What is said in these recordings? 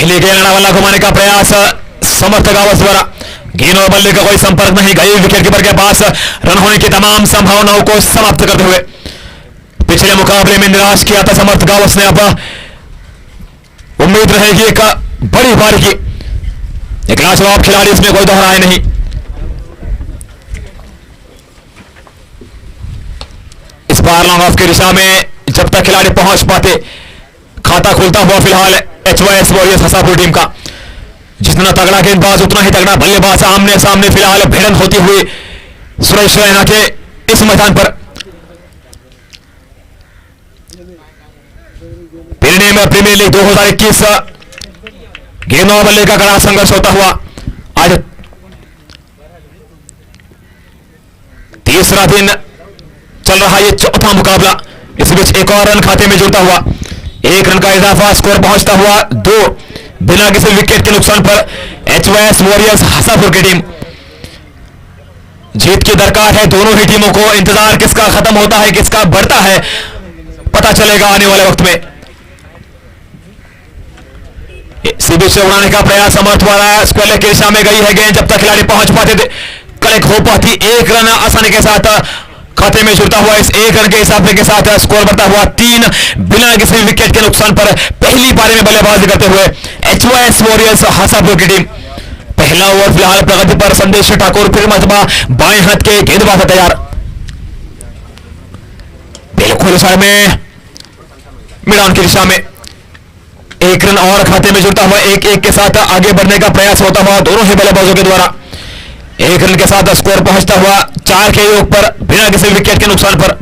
पहले गेंद वाला घुमाने का प्रयास समर्थ गावस द्वारा, गेंद और बल्ले का कोई संपर्क नहीं, गई विकेट कीपर के पास। रन होने की तमाम संभावनाओं को समाप्त करते हुए पिछले मुकाबले में निराश किया था समर्थ गावस ने। अब उम्मीद रहेगी एक बड़ी पारी की, एक लाजवाब खिलाड़ी, इसमें कोई दोहराए नहीं। इस बार लॉन्ग ऑफ की दिशा में जब तक खिलाड़ी पहुंच पाते, खाता खुलता हुआ फिलहाल HYS वॉरियर्स हसापुर टीम का। जितना तगड़ा गेंदबाज उतना ही तगड़ा बल्लेबाज आमने सामने फिलहाल भिड़ंत होती हुई सुरेश रैना के इस मैदान पर। प्रीमियर लीग 2021 गेंद और बल्ले का कड़ा संघर्ष होता हुआ आज तीसरा दिन चल रहा ये चौथा मुकाबला। इस बीच एक और रन खाते में जुड़ता हुआ, एक रन का इजाफा, स्कोर पहुंचता हुआ 2 बिना किसी विकेट के नुकसान पर HYS वॉरियर्स हसापुर की टीम जीत की दरकार है। दोनों ही टीमों को इंतजार किसका खत्म होता है, किसका बढ़ता है, पता चलेगा आने वाले वक्त में। सीबी से उड़ाने का प्रयास समर्थ वाला, स्क्वायर की दिशा में गई है गेंद, जब तक खिलाड़ी पहुंच पाते थे, कलेक्ट हो पाती, एक रन आसानी के साथ खाते में जुड़ता हुआ। इस एक रन के हिसाब के साथ स्कोर बढ़ता हुआ 3 बिना किसी विकेट के नुकसान पर पहली पारी में बल्लेबाजी करते हुए HYS वॉरियर्स हसापुर की टीम। पहला ओवर फिलहाल प्रगति पर, संदेश ठाकुर फिर मरतबा बाएं हाथ के गेंदबाज तैयार, बिल्कुल साइड में मिडान की दिशा में एक रन और खाते में जुड़ता हुआ, 1-1 के साथ आगे बढ़ने का प्रयास होता हुआ दोनों ही बल्लेबाजों के द्वारा। एक रन के साथ स्कोर पहुंचता हुआ 4 के योग पर बिना किसी विकेट के नुकसान पर।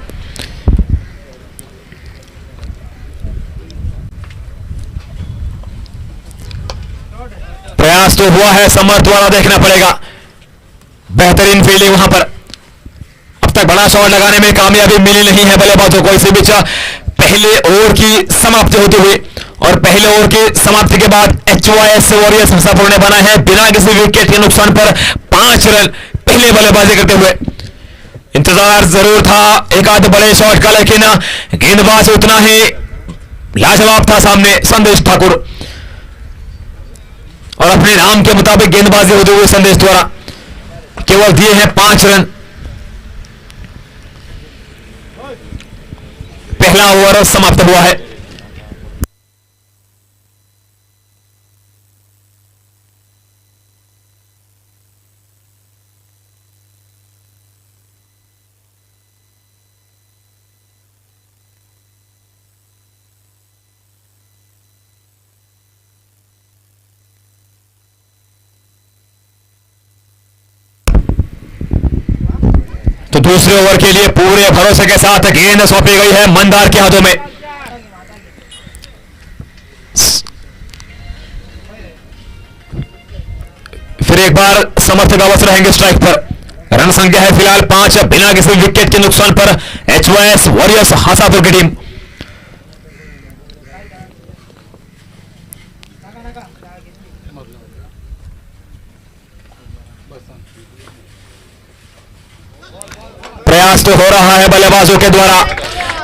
प्रयास तो हुआ है समर्थ वाला, देखना पड़ेगा, बेहतरीन फील्डिंग वहां पर। अब तक बड़ा शॉट लगाने में कामयाबी मिली नहीं है बल्लेबाजों को। इसी बीच पहले ओवर की समाप्ति होती हुई और पहले ओवर की समाप्ति के बाद HYS वॉरियर्स हसापुर ने बना है बिना किसी विकेट के नुकसान पर 5 रन पहले बल्लेबाजी करते हुए। इंतजार जरूर था एक आध बड़े शॉट का, लेकिन गेंदबाज उतना ही लाजवाब था सामने संदेश ठाकुर, और अपने नाम के मुताबिक गेंदबाजी होते हुए संदेश द्वारा केवल दिए हैं 5 रन। पहला ओवर समाप्त हुआ है। तो दूसरे ओवर के लिए पूरे भरोसे के साथ गेंद सौंपी गई है मंदार के हाथों में। फिर एक बार समर्थ गावस रहेंगे स्ट्राइक पर। रन संख्या है फिलहाल 5 बिना किसी विकेट के नुकसान पर HYS वॉरियर्स हसापुर की टीम। प्रयास तो हो रहा है बल्लेबाजों के द्वारा।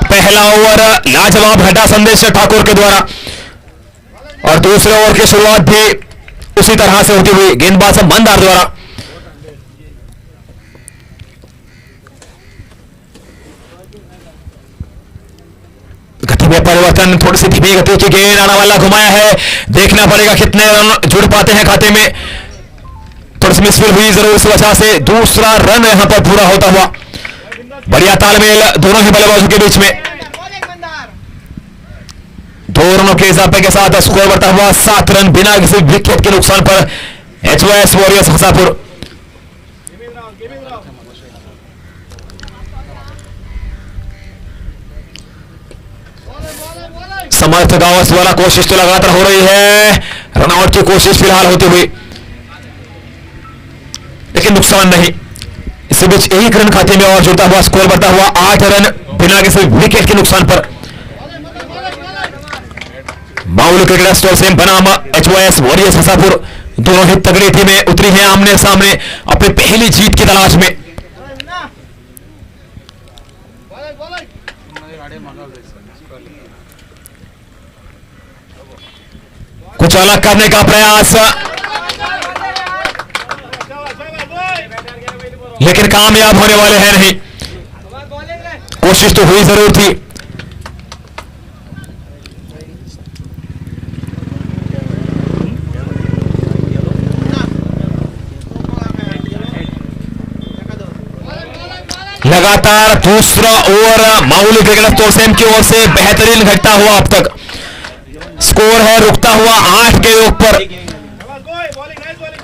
पहला ओवर लाजवाब हटा संदेश ठाकुर के द्वारा, और दूसरे ओवर की शुरुआत भी उसी तरह से होती हुई गेंदबाज मंदार द्वारा। गति में परिवर्तन, थोड़ी सी धीमी गति की गेंद, आना वाला घुमाया है, देखना पड़ेगा कितने रन जुड़ पाते हैं खाते में। थोड़ी सी मिसफील हुई जरूर, इस वजह से दूसरा रन यहां पर पूरा होता हुआ। बढ़िया तालमेल दोनों ही बल्लेबाजों के बीच में, 2 रनों के इजाफे के साथ स्कोर बढ़ता हुआ 7 रन बिना किसी विकेट के नुकसान पर HYS वॉरियर्स हसापुर। समर्थ गावस द्वारा कोशिश तो लगातार हो रही है, रनआउट की कोशिश फिलहाल होती हुई, लेकिन नुकसान नहीं। इसी बीच 1 रन खाते में और जुड़ता हुआ, स्कोर बढ़ता हुआ 8 रन बिना किसी विकेट के नुकसान पर। माउल क्रिकेट स्टोर से बनाम HYS वॉरियर्स हसापुर, दोनों ही तगड़ी टीमें उतरी हैं आमने सामने अपनी पहली जीत की तलाश में। कुछ अलग करने का प्रयास, लेकिन कामयाब होने वाले हैं नहीं। कोशिश तो हुई जरूर थी। लगातार दूसरा ओवर मामूली क्रिकेट तोसेम की ओर से बेहतरीन घटता हुआ अब तक स्कोर है रुकता हुआ 8 के योग पर।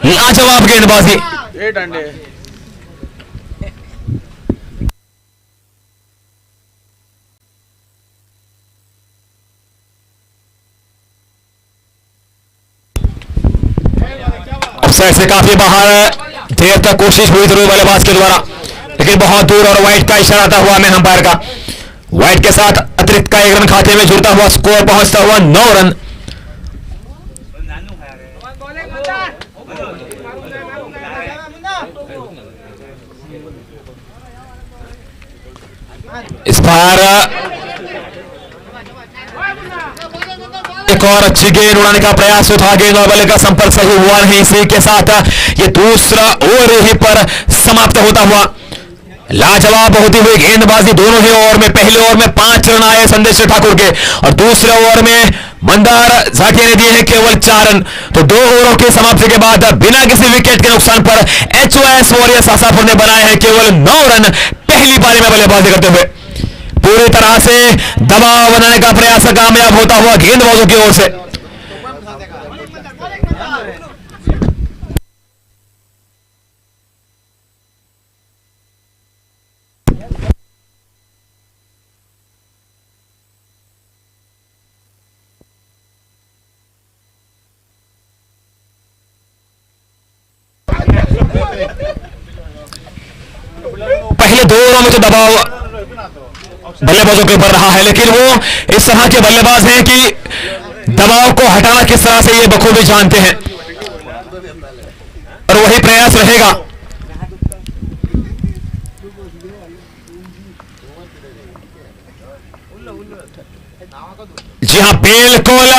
लाजवाब गेंदबाजी। से काफी बाहर, देर तक कोशिश हुई जरूर बल्लेबाज के द्वारा, लेकिन बहुत दूर और वाइड का इशारा आता हुआ मैन अंपायर का। वाइड के साथ अतिरिक्त का 1 रन खाते में जुड़ता हुआ स्कोर पहुंचता हुआ 9 रन। इस बार एक और अच्छी गेंद उड़ाने का प्रयास था, गेंद और बल्ले का संपर्क सही हुआ नहीं। इसी के साथ ये दूसरा ओवर यहीं पर समाप्त होता हुआ। लाजवाब होती हुई गेंदबाजी दोनों ही ओवर में। पहले ओवर में 5 रन आए संदेश ठाकुर के और दूसरे ओवर में मंदार झाटिया ने दिए हैं केवल 4 रन। तो 2 ओवरों की समाप्ति के बाद बिना किसी विकेट के नुकसान पर HOS वॉरियर्स आशापुर ने बनाए हैं केवल 9 रन पहली पारी में बल्लेबाजी करते हुए। पूरी तरह से दबाव बनाने का प्रयास कामयाब होता हुआ गेंदबाजों की ओर से। पहले 2 ओवरों में तो दबाव बल्लेबाजों के ऊपर रहा है, लेकिन वो इस तरह के बल्लेबाज हैं कि दबाव को हटाना किस तरह से ये बखूबी जानते हैं और वही प्रयास रहेगा। जी हां, बिल्कुल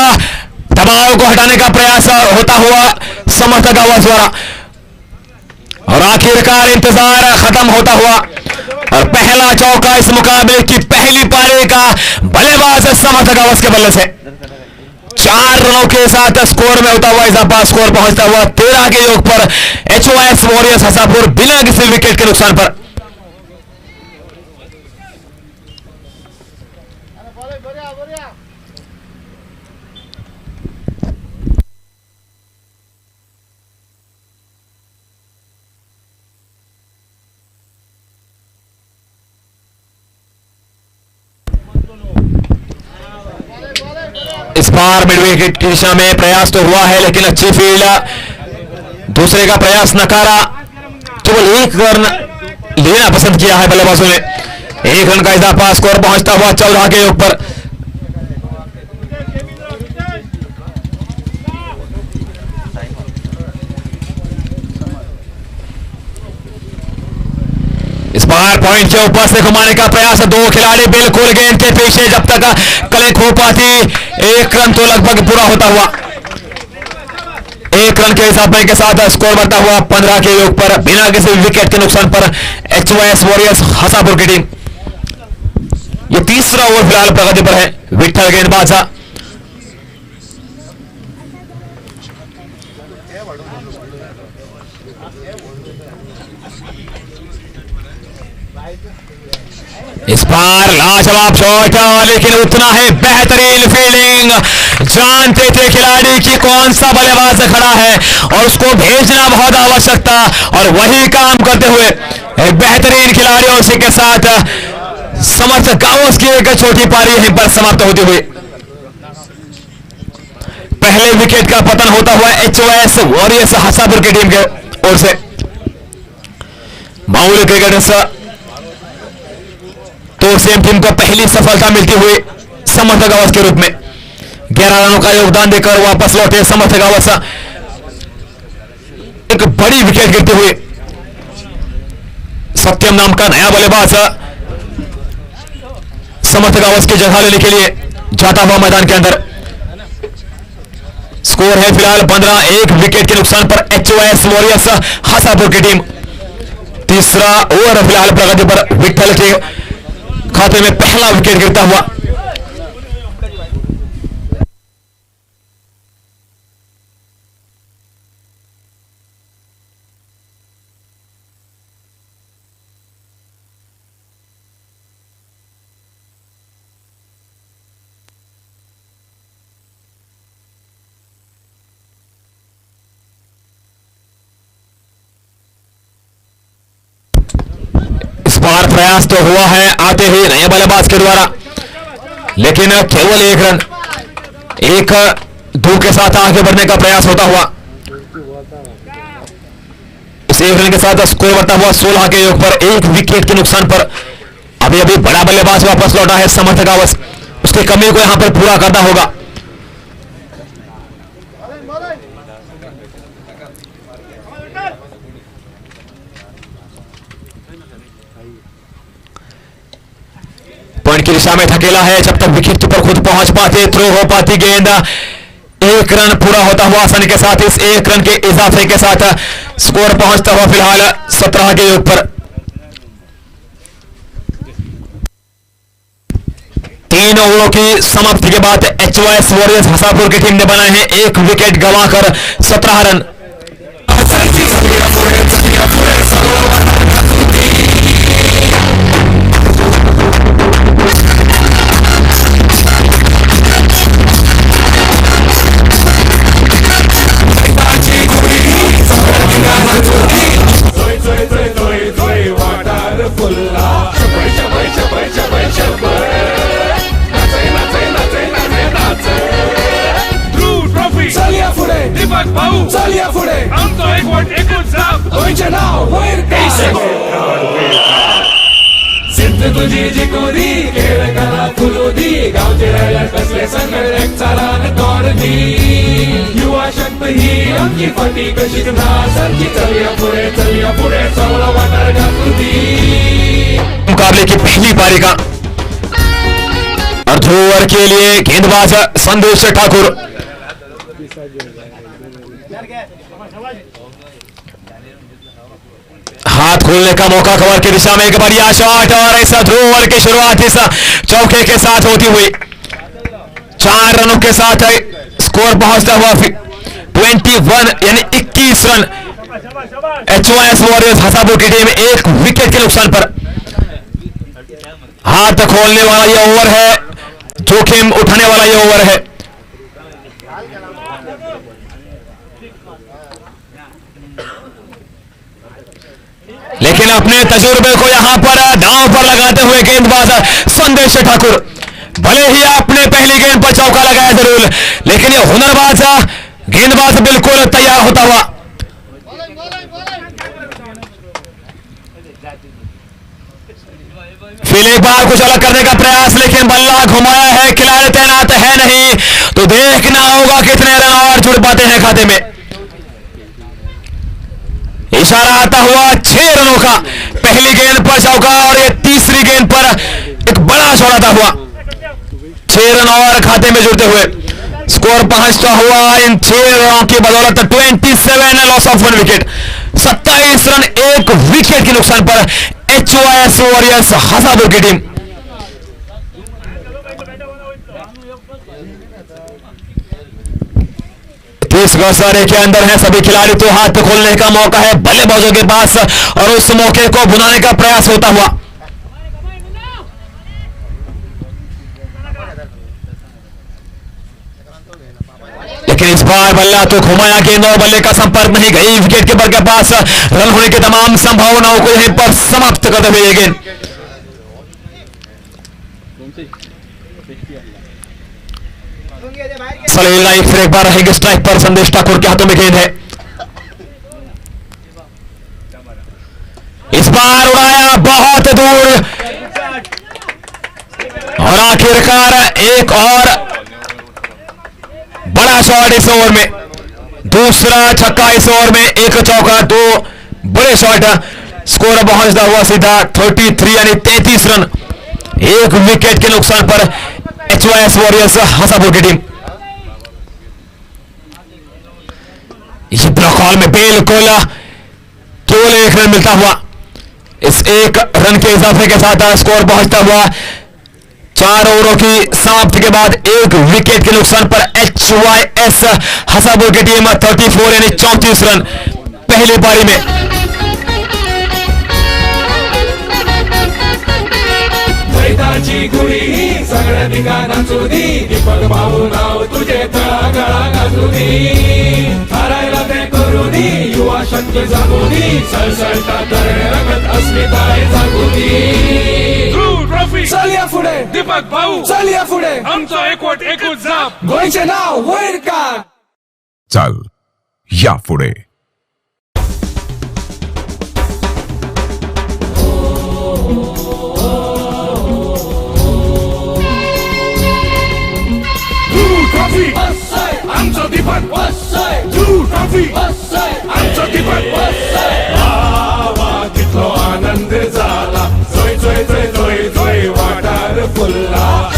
दबाव को हटाने का प्रयास होता हुआ समर्थक आवाज द्वारा और आखिरकार इंतजार खत्म होता हुआ और पहला चौका इस मुकाबले की पहली पारी का बल्लेबाज समर्थक आवाज के बल्ले से 4 रनों के साथ स्कोर में होता हुआ इजाफा, स्कोर पहुंचता हुआ 13 के योग पर HOS वॉरियर्स आशापुर बिना किसी विकेट के नुकसान पर। इस बार मिड विकेट की दिशा में प्रयास तो हुआ है, लेकिन अच्छी फील्ड, दूसरे का प्रयास नकारा। केवल 1 रन लेना पसंद किया है बल्लेबाजों ने। 1 रन का इजाफा, स्कोर पहुंचता हुआ 14 के योग पर। इस बार पॉइंट के ऊपर से घुमाने का प्रयास, 2 खिलाड़ी बिल्कुल गेंद के पीछे, जब तक कलेक्ट हो पाती 1 रन तो लगभग पूरा होता हुआ। 1 रन के इजाफे के साथ स्कोर बढ़ता हुआ 15 के योग पर बिना किसी विकेट के नुकसान पर HOS वॉरियर्स आशापुर की टीम। ये तीसरा ओवर फिलहाल प्रगति पर है। विठल गेंदबाज इस बार लाजवाब शॉट, लेकिन उतना है बेहतरीन फील्डिंग। जानते थे खिलाड़ी की कौन सा बल्लेबाज खड़ा है और उसको भेजना बहुत आवश्यक था और वही काम करते हुए एक बेहतरीन खिलाड़ी और उसी के साथ समर्थक गांवों की एक छोटी पारी यहीं पर समाप्त होती हुई। पहले विकेट का पतन होता हुआ HOS वॉरियर्स आशापुर की टीम के ओर से। मामूली क्रिकेटर्स तो सेम टीम को पहली सफलता मिलती हुई समर्थक आवाज के रूप में 11 रनों का योगदान देकर वापस लौटे समर्थक आवाज। एक बड़ी विकेट गिरते हुए सत्यम नाम का नया बल्लेबाज समर्थक आवाज की जगह लेने के लिए जाता हुआ मैदान के अंदर। स्कोर स्कोर है फिलहाल 15, एक विकेट के नुकसान पर HOS वॉरियर्स हसापुर की टीम। तीसरा ओवर फिलहाल प्रगति पर विठल के खाते में पहला विकेट गिरता हुआ। बार प्रयास तो हुआ है आते ही नए बल्लेबाज के द्वारा, लेकिन केवल एक रन, एक दो के साथ आगे बढ़ने का प्रयास होता हुआ। इस एक रन के साथ स्कोर बढ़ता हुआ 16 के योग पर, एक विकेट के नुकसान पर। अभी अभी बड़ा बल्लेबाज वापस लौटा है समर्थ गावस, उसकी कमी को यहां पर पूरा करना होगा। पॉइंट की दिशा में धकेला है, जब तक विकेट पर खुद पहुंच पाते, थ्रो हो पाती गेंद। एक रन पूरा होता हुआ आसानी के साथ, इस एक रन के इजाफे के साथ स्कोर पहुंचता हुआ फिलहाल 17 के योग पर। 3 ओवरों की समाप्ति के बाद HOS वॉरियर्स हसापुर की टीम ने बनाए हैं एक विकेट गंवाकर 17 रन। चलिया पुढे आमचं एकूण साप होईचे नाव होईल सिद्ध तुझी जिकोरी खेळ कला फुलोदी गावचे रायला कसले संघर्ष चालान तोडदी युवा शक्त ही आमची फटी कशी सारखी चलिया पुढे चवला वाटार घातुदी। मुकाबले की पहली पारी का अर्ध ओवर के लिए गेंदबाज संदेश ठाकुर। हाथ खोलने का मौका कवर की दिशा में एक बढ़िया शॉट, और इस ध्रुव ओवर की शुरुआत इस चौके के साथ होती हुई 4 रनों के साथ स्कोर पहुंचता हुआ 21 यानी 21 रन। HOS वॉरियर्स हसापुर की टीम एक विकेट के नुकसान पर। हाथ खोलने वाला यह ओवर है, जोखिम उठाने वाला यह ओवर है। लेकिन अपने तजुर्बे को यहां पर दांव पर लगाते हुए गेंदबाज संदेश ठाकुर, भले ही आपने पहली गेंद पर चौका लगाया जरूर, लेकिन ये हुनरबाज गेंदबाज बिल्कुल तैयार होता हुआ। फिर एक बार कुछ अलग करने का प्रयास, लेकिन बल्ला घुमाया है, खिलाड़ी तैनात है नहीं, तो देखना होगा कितने रन और जुड़ पाते हैं खाते में। इशारा आता हुआ 6 रनों का, पहली गेंद पर चौका और ये तीसरी गेंद पर एक बड़ा शॉट आता हुआ। 6 रन और खाते में जुड़ते हुए स्कोर पहुंचता हुआ इन 6 रनों की बदौलत 27 लॉस ऑफ 1 विकेट, 27 रन एक विकेट के नुकसान पर HOS वॉरियर्स हसापुर की टीम। इस गौसारे के अंदर है सभी खिलाड़ी, तो हाथ खोलने का मौका है बल्लेबाजों के पास और उस मौके को भुनाने का प्रयास होता हुआ। लेकिन इस बार बल्ला तो घुमाया, गेंद और बल्ले का संपर्क नहीं, गई विकेट कीपर के पास, रन होने की तमाम संभावनाओं को यहीं पर समाप्त करते हुए ये गेंद। सलील नाइक फिर एक बार रहेंगे स्ट्राइक पर, संदेश ठाकुर के हाथों में गेंद है। इस बार उड़ाया बहुत दूर और आखिरकार एक और बड़ा शॉट इस ओवर में, दूसरा छक्का इस ओवर में, एक चौका, 2 बड़े शॉट, स्कोर पहुंचता हुआ सीधा 33 यानी 33 रन एक विकेट के नुकसान पर HOS वॉरियर्स हसापुर की टीम। ये ब्लॉक कॉल में बिल्कुल केवल 1 रन मिलता हुआ, इस 1 रन के इजाफे के साथ स्कोर पहुंचता हुआ 4 ओवरों की समाप्ति के बाद 1 विकेट के नुकसान पर HYS हसापुर की टीम 34 यानी 34 रन पहली पारी में। मैदाची गुढी ही सगळ्या ठिकाणा चुदी, दीपक भाऊ नाव तुझे तळागाळा गाजू दे, हारायला ते करू दे, युवा शक्ती जागू दे, सळसळता तरणे रगत अस्मिताय जागू दे। ट्रॉफी चल या पुढे, दीपक भाऊ चल या पुढे, आमचा एकवट एकूच जाप, गोयचे नाव वैर का चल या पुढे। आमचं दीपक ट्रॉफी आमचं दीपक कितलो आनंद झाला, जोय जोय जोय जोय जोय वाटार फुलला।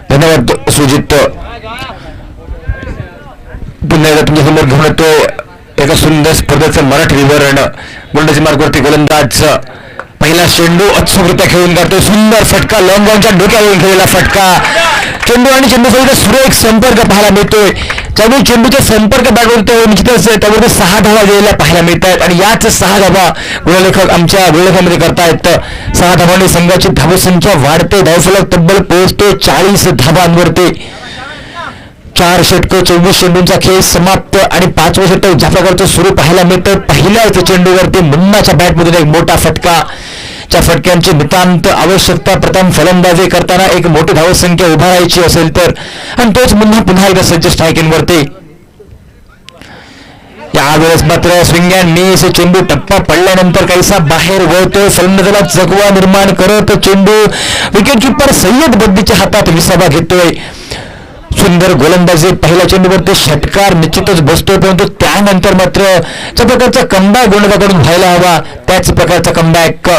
धन्यवाद सुजित, पुन्हा एकदा तुमच्या समोर घेऊन येतो एका सुंदर स्पर्धेचं मराठी विवरण। गोलंदाजी मार्गावरती गोलंदाज पहिला चेंडू अचूकरित्या खेळून काढतो, सुंदर फटका, लॉंगॉनच्या डोक्यावरून खेळलेला फटका, चेंडू आणि चेंडू सोबत सुरेख संपर्क पाहायला मिळतोय, त्यामुळे चेंडूचे संपर्क बॅटवरती निश्चितच त्यावरती 6 धावा गेलेल्या पाहायला मिळत आहेत आणि याच 6 धावा गुणलेखक आमच्या गुणलेखामध्ये करतायत। 6 धावांनी संघाची धावसंख्या वाढते, धावफलक तब्बल पोहोचतो 40 धावांवरती। 4 षटकं 24 चेंडूंचा खेळ समाप्त आणि 5वं षटक ज्या प्रकारचं सुरू पाहायला मिळतं, पहिल्याच चेंडूवरती मुन्नाच्या बॅटमधून एक मोठा फटका, त्या फटक्यांची नितांत आवश्यकता प्रथम फलंदाजी करताना एक मोठी धावसंख्या उभारायची असेल तर, आणि तोच पुन्हा एकदा सज्ज स्ट्रायकिंगवरती। यावेळेस मात्र स्विंग अँड मिस, चेंडू टप्पा पडल्यानंतर काहीसा बाहेर वळतो, फलंदाजाला चकवा निर्माण करत चेंडू विकेटकीपर सय्यद बद्दीच्या हातात विसावा घेतोय। सुंदर गोलंदाजी, पहिल्या चेंडूवरती षटकार निश्चितच बसतोय, परंतु त्यानंतर मात्र ज्या प्रकारचा कमबॅक गोलंदाजाकडून व्हायला हवा त्याच प्रकारचा कमबॅक,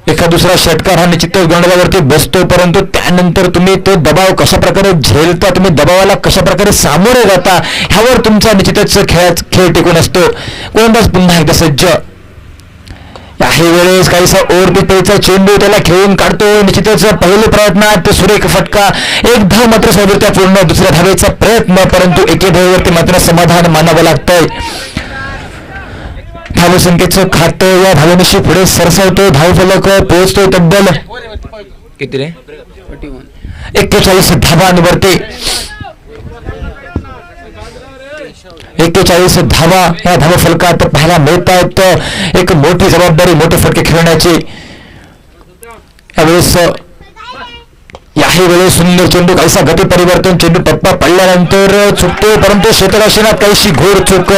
एका दुसरा षटकार हा निश्चितच गोलंदाजावरती बसतो, परंतु त्यानंतर तुम्ही तो दबाव कशा प्रकारे झेलता, तुम्ही दबावाला कशा प्रकारे सामोरे जाता ह्यावर तुमचा निश्चितच खेळ टिकून असतो। गोलंदाज पुन्हा एकदा सज्ज, काही वेळेस काहीसा ओव्हरपिचचा चेंडू त्याला खेळून काढतो, निश्चितच पहिल्या प्रयत्नात सुरेख फटका, 1 धाव मात्र सोबत पूर्ण, दुसऱ्या धावेचा प्रयत्न, परंतु एके धावेवरती मात्र समाधान मानावं लागतंय। धावसंख्येचं खातं या धावनिशी पुढे सरसावतो, धावफलक पोहोचतो तब्बल किती रे 41 धावांवरती। 41 धावा या धावफलकात पाहायला मिळत आहेत, एक मोठी जबाबदारी, मोठे फटके खेळण्याची। यावेळेस याही वेळेस सुंदर चेंडू, काहीसा गती परिवर्तन, चेंडू टप्पा पडल्यानंतर चुकतो, परंतु क्षेत्ररक्षणात काहीशी घोर चूक,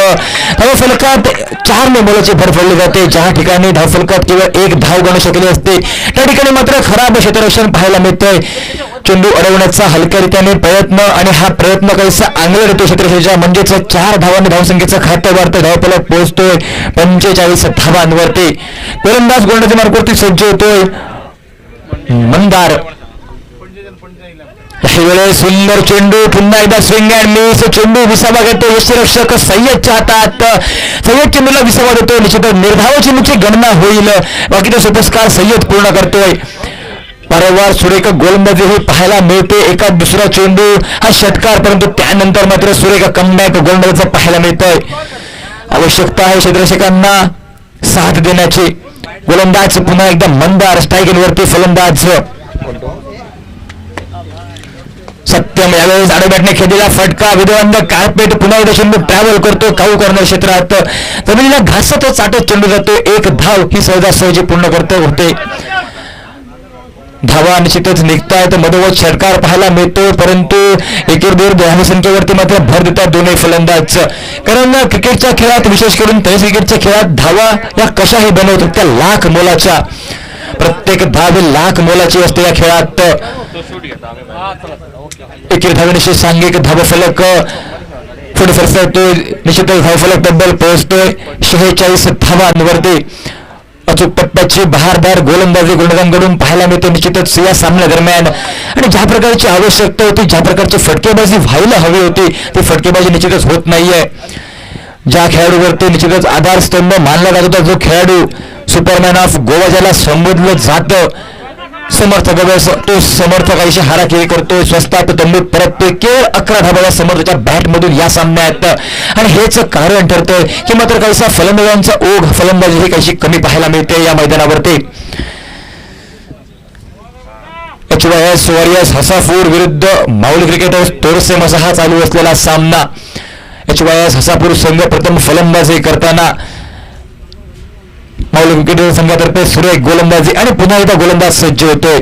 धावफलकात 4 ने मोलाची भर पडली जाते। ज्या ठिकाणी धावफलकात केवळ 1 धाव गणू शकली असते त्या ठिकाणी मात्र खराब क्षेत्ररक्षण पाहायला मिळतंय। चेंडू अडवण्याचा हलक्यारीत्याने प्रयत्न आणि हा प्रयत्न काहीसा आंगळ येतो क्षेत्ररक्षणाच्या, म्हणजेच 4 धावांनी धावसंख्येचं खातं वाढतं, धावफलक पोहोचतोय 45 धावांवरती। गोलंदाज गोलंदाजी मार्गावरती सज्ज होतोय मंदार। काही वेळेस सुंदर चेंडू, पुन्हा एकदा स्विंग अँड मिस, चेंडू विसावा घेतो यष्टिरक्षक सय्यदच्या हातात, सय्यद चेंडूला विसावा देतो, निश्चितच निर्धाव चेंडूची गणना होईल, बाकीचा सोपस्कार सय्यद पूर्ण करतोय। वारंवार सुरेख गोलंदाजी ही पाहायला मिळते, एका दुसरा चेंडू हा षटकार, परंतु त्यानंतर मात्र सुरेख कमबॅक गोलंदाजीचा पाहायला मिळतोय। आवश्यकता आहे क्षेत्ररक्षकांना साथ देण्याची। गोलंदाज पुन्हा एकदा मंदार, स्ट्रायकिंगवरती फलंदाज सत्यम, यावेळेस आडोबॅटने खेळलेला फटका, विधवांना कार्पेट, पुन्हा एकदा चेंडू ट्रॅव्हल करतो काऊ कॉर्नर क्षेत्रात, जमिनीला घासत चाटत चेंडू जातो, 1 धाव ही सहजासहजी पूर्ण करतो होते। धावा निश्चितच निघतायत, मधोमध षटकार पाहायला मिळतो, परंतु एकेर धावसंख्येवरती मात्र भर देतात दोन्ही फलंदाज, कारण क्रिकेटच्या खेळात, विशेष करून टेस्ट क्रिकेटच्या खेळात धावा या कशाही बनवतात त्या लाख मोलाच्या, प्रत्येक धाव ही लाख मोलाची असते या खेळात। एकेर धावेनिशी सांघिक धावफलक पुढे सरसावतोय, निश्चितच धावफलक तब्बल पोहोचतोय 46 धावांवरती। अचूक टप्प्याची बहारदार गोलंदाजी गोलंदाजांकडून पाहायला मिळते निश्चितच या सामन्यादरम्यान. आणि ज्या प्रकारची आवश्यकता होती, ज्या प्रकारची फटकेबाजी व्हायला हवी होती, ती फटकेबाजी निश्चितच होत नाहीये. ज्या खेळाडूवरती निश्चितच आधारस्तंभ मानला जात होता, जो खेळाडू सुपरमॅन ऑफ गोवा ज्याला संबोधलं जातं, समर्थक तो समर्थक आयुष्य हाराकिरी करतोय, स्वस्तात तंबूत परततोय केवळ 11 धावा समर्थाच्या बॅटमधून या सामन्यात. आणि हेच कारण ठरतंय की मात्र काहीसा फलंदाजांचा ओघ, फलंदाजी ही काहीशी कमी पाहायला मिळते या मैदानावरती. HYS वॉरियर्स हसापूर विरुद्ध माऊली क्रिकेटर्स तोरसेम असा हा चालू असलेला सामना. HYS हसापूर संघ प्रथम फलंदाजी करताना माऊली क्रिकेटर संघातर्फे सुरेख गोलंदाजी आणि पुन्हा एकदा गोलंदाज सज्ज होतोय.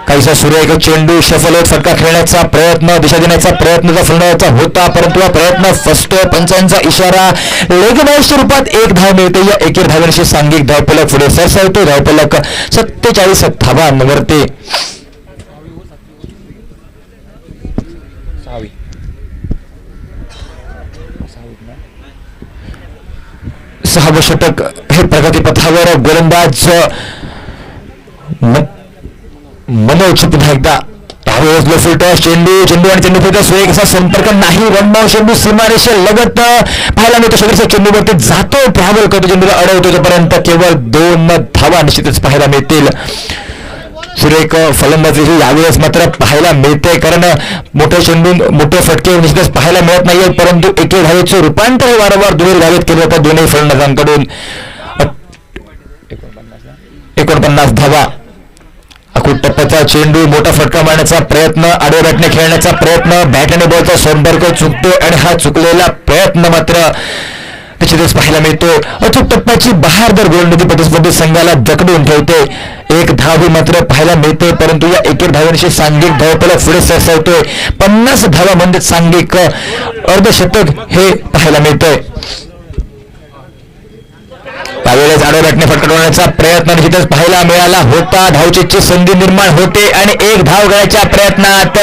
काहीसा सुरेख चेंडू शफल होत फटका खेळण्याचा प्रयत्न, दिशा देण्याचा प्रयत्न फलंदाजाचा होता, परंतु हा प्रयत्न फसतोय. पंचांचा इशारा. लेगबाईच्या रूपात 1 धाव मिळते. या एकेर धावांशी सांघिक धावफलक पुढे सरसावतो. धावफलक 47 धावांवरती. 6वे षटक हे प्रगतीपथावर. गोलंदाज मनोज पुन्हा एकदा त्यावेळेस चेंडू आणि चेंडू सुरेख असा संपर्क नाही. रनबाव चेंडू सीमारेषे लगत पाहायला मिळतो. शेवटचा चेंडूवरती जातो, ट्रॅव्हल करतो, चेंडूला अडवतो, तोपर्यंत केवळ 2 धावा निश्चितच पाहायला मिळतील. सुरेख फलंदाजी ही यावेळेस मात्र पाहायला मिळते, कारण मोठे चेंडू मोठे फटके निश्चितच पाहायला मिळत नाहीये, परंतु एके धावेचे रूपांतर हे वारंवार दुहेरी धावेत केले जातात दोन्ही फलंदाजांकडून. 49 धावा. अखूट टप्प्याचा चेंडू, मोठा फटका मारण्याचा प्रयत्न, आडव्या बॅटने खेळण्याचा प्रयत्न, बॅट आणि बॉलचा संपर्क चुकतो आणि हा चुकलेला प्रयत्न मात्र निश्चितच पाहायला मिळतो. अचूक टप्प्याची बहारदार गोलंदाजी प्रतिस्पर्धी संघाला जखडून ठेवते. 1 धाव ही मात्र पाहायला मिळते, परंतु या एकेर धावांशी सांघिक धावफलक पुढे सरसावतोय. 50 धावा म्हणजे सांघिक अर्धशतक हे पाहायला मिळतंय. त्यावेळेस आडव्या बॅटने फटकवण्याचा प्रयत्न निश्चितच पाहायला मिळाला होता. धावचीची संधी निर्माण होते आणि 1 धाव गळ्याच्या प्रयत्नात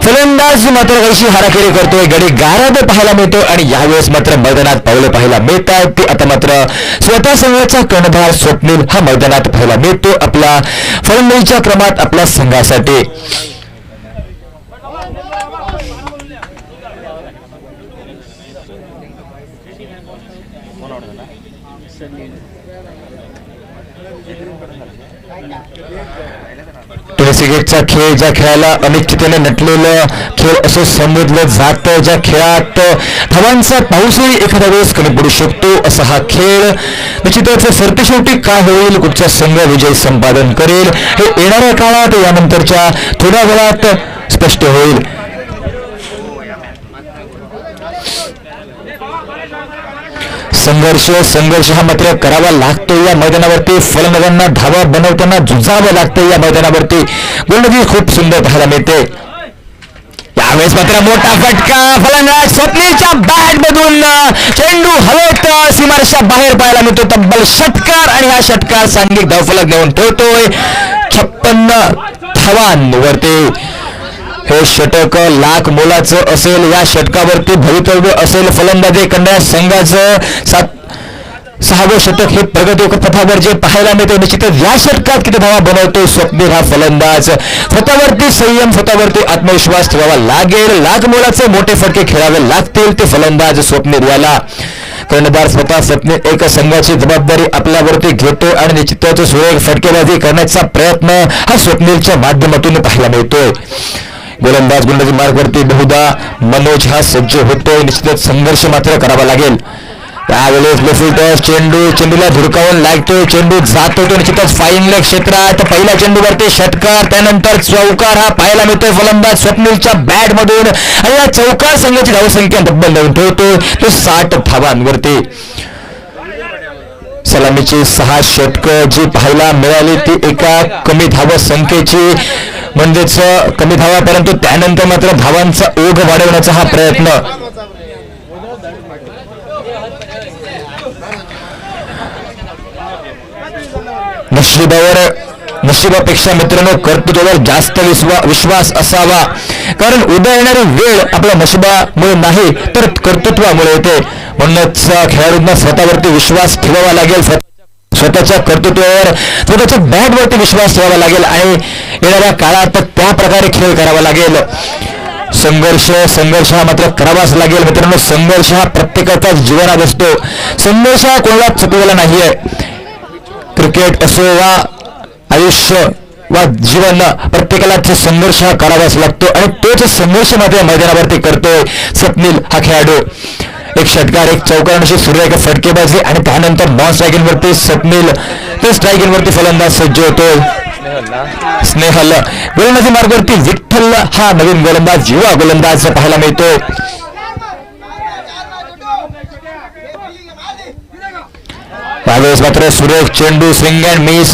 फलंदाज मात्र काहीशी हाराकिरी करतोय. गडी गारद पाहायला मिळतो आणि यावेळेस मात्र मैदानात पावले पाहायला मिळतात. ती आता मात्र स्वतः संघाचा कर्णधार स्वप्नील हा मैदानात पाहायला मिळतो आपल्या फलंदाजीच्या क्रमात आपल्या संघासाठी. क्रिकेटचा खेळ, ज्या खेळाला अनिश्चिततेने नटलेलं खेळ असं संबोधलं जातं, ज्या खेळात धावांचा पाऊसही एखाद्या वेळेस कमी पडू शकतो, असा हा खेळ. निश्चितच सरतेशेवटी काय होईल, कुठचा संघ विजय संपादन करेल हे येणाऱ्या काळात, यानंतरच्या थोड्या वेळात स्पष्ट होईल. संघर्ष हा मात्र करावा लागतो या मैदानावरती. फलंदाजांना धावा बनवताना झुंजावं लागतं या मैदानावरती. गोलंदाजी खूप सुंदर पाहायला मिळते. यावेळेस मात्र मोठा फटका, फलंदाज स्वप्नीलच्या बॅट मधून चेंडू हवेत सीमारेषा बाहेर पाहायला मिळतो. तब्बल षटकार आणि हा षटकार सांघिक धावफलक नेऊन ठेवतोय 56 धावांवरती. हे षटक लाख मोलाचं असेल. या षटकावरती भवितव्य असेल फलंदाजी करणाऱ्या संघाचं. 6वं षटक हे प्रगती पथावर जे पाहायला मिळते. निश्चितच या षटकात किती धावा बनवतो स्वप्नील हा फलंदाज. स्वतःवरती संयम, स्वतःवरती आत्मविश्वास ठेवावा लागेल. लाख मोलाचे मोठे फटके खेळावे लागतील ते फलंदाज स्वप्नील याला. कर्णधार स्वतः स्वप्नील एक संघाची जबाबदारी आपल्यावरती घेतो आणि निश्चितच सुरेख फटकेबाजी करण्याचा प्रयत्न हा स्वप्नीलच्या माध्यमातून पाहायला मिळतोय. गोलंदाजी मार्गवरती बहुधा मनोज हा सज्ज होतोय. निश्चितच संघर्ष मात्र करावा लागेल. त्यावेळेस चेंडूला धुडकावून लागतोय, चेंडू जातो तो निश्चितच फाईन लेग क्षेत्रात. पहिल्या चेंडूवरती षटकार, त्यानंतर चौकार हा पाहायला मिळतोय फलंदाज स्वप्नीलच्या बॅट मधून आणि या चौकार संघाची धावसंख्या तब्बल लावून ठेवतो तो 60 धावांवरती. सलामीची 6 षटकं जी पाहायला मिळाली ती एका कमी धाव संख्येची, म्हणजेच कमी धावा, परंतु त्यानंतर मात्र धावांचा ओघ वाढवण्याचा हा प्रयत्न. नशिबापेक्षा मित्रांनो कर्तृत्वावर जास्त विश्वास असावा, कारण उद्या येणारी वेळ आपल्या नशिबामुळे नाही तर कर्तृत्वामुळे येते. म्हणूनच खेळाडूंना स्वतःवरती विश्वास ठेवावा लागेल, स्वतःच्या कर्तृत्वावर, स्वतःच्या बॅटवरती विश्वास ठेवावा लागेल आणि येणाऱ्या काळात त्या प्रकारे खेळ करावा लागेल. संघर्ष हा मात्र करावाच लागेल मित्रांनो. संघर्ष हा प्रत्येकाचा जीवनात असतो. संघर्ष हा कोणाला चुकलेला नाहीये. क्रिकेट असो वा आयुष्य वा जीवन, प्रत्येकाला संघर्ष हा करावाच लागतो आणि तोच संघर्ष मात्र मैदानावरती करतोय स्वप्नील हा खेळाडू. एक षटकार, एक चौकारांशी सुरेख फटकेबाजी आणि त्यानंतर नॉन स्ट्रायकिंगवरती स्वप्नील, ते स्ट्रायकिंगवरती फलंदाज सज्ज होतोय. स्नेहल गोलंदाजी मार्गावरती विठ्ठल हा नवीन गोलंदाज, युवा गोलंदाज पाहायला मिळतो. यावेळेस मात्र सुरेख चेंडू, स्विंग अँड मिस,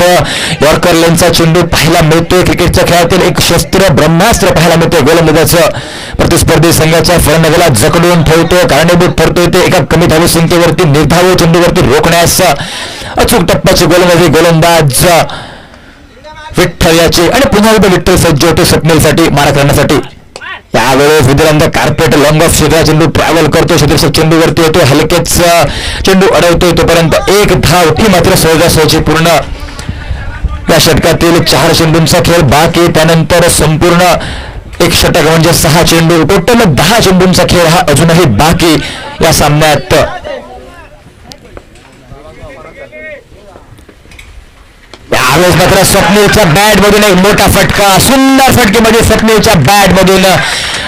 यॉर्कर लेनचा चेंडू पाहायला मिळतोय. क्रिकेटच्या खेळातील एक शस्त्र, ब्रह्मास्त्र पाहायला मिळतोय गोलंदाजाचं. प्रतिस्पर्धी संघाच्या फलंदाजाला जखडून ठेवतो, कारणीभूत ठरतोय ते एका कमी धाव संख्येवरती निर्धाव चेंडूवरती रोखण्यास. अचूक टप्प्याची गोलंदाजी गोलंदाज विठ्ठल याची आणि पुन्हा एकदा विठ्ठल सज्ज होते स्वप्नीलसाठी मारा करण्यासाठी. यावेळेस विद्यानंद कार्पेट लॉंग ऑफ क्षेत्र चेंडू ट्रॅव्हल करतो, क्षेत्ररक्षक चेंडूवरती येतो, हलकेच चेंडू अडवतोय. तोपर्यंत एक धाव ही मात्र सहजासहजी पूर्ण. या षटकातील 4 चेंडूंचा खेळ बाकी, त्यानंतर संपूर्ण एक षटक म्हणजे 6 चेंडू, टोटल 10 चेंडूंचा खेळ हा अजूनही बाकी या सामन्यात. यावेळेस मात्र स्वप्नीलच्या बॅट मधून एक मोठा फटका, सुंदर फटकेमध्ये स्वप्नीलच्या बॅट मधून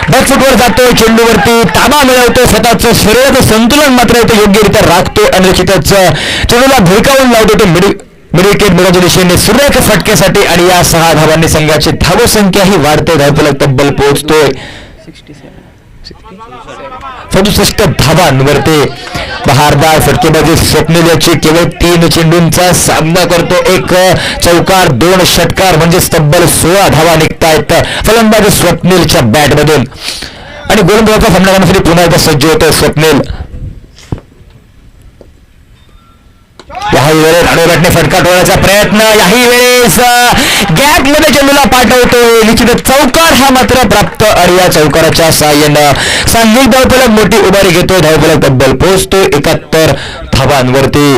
बॅकफुटवर जातो, चेंडूवरती ताबा मिळवतो, स्वतःचं शरीराचं संतुलन मात्र इथे योग्यरित्या राखतो आणि निश्चितच चेंडूला भुळकावून लावतो. तो मिडविकेट मिळवण्याच्या दिशेने सुरेख फटक्यासाठी आणि या 6 धावांनी संघाची धावसंख्या ही वाढते, धावफलक तब्बल पोहोचतोय 67 धावांवरती. बहारदार फटकेबाजी स्वप्नील याची केवळ 3 चेंडूंचा सामना करतो, एक चौकार, 2 षटकार म्हणजे तब्बल 16 धावा निघतायत फलंदाज स्वप्नीलच्या बॅटमधून आणि गोलंदाजाचा सामना करण्यासाठी पुन्हा एकदा सज्ज होतोय स्वप्नील. याही वेळेस आडोबॅटने फटका टोळण्याचा प्रयत्न, याही वेळेस गॅप मध्ये चेंडूला पाठवतोय, निश्चित चौकार हा मात्र प्राप्त आणि या चौकाराच्या साहाय्यानं सांघिक धावफलक मोठी उभारी घेतोय, धावफलक तब्बल पोहोचतोय 71 धावांवरती.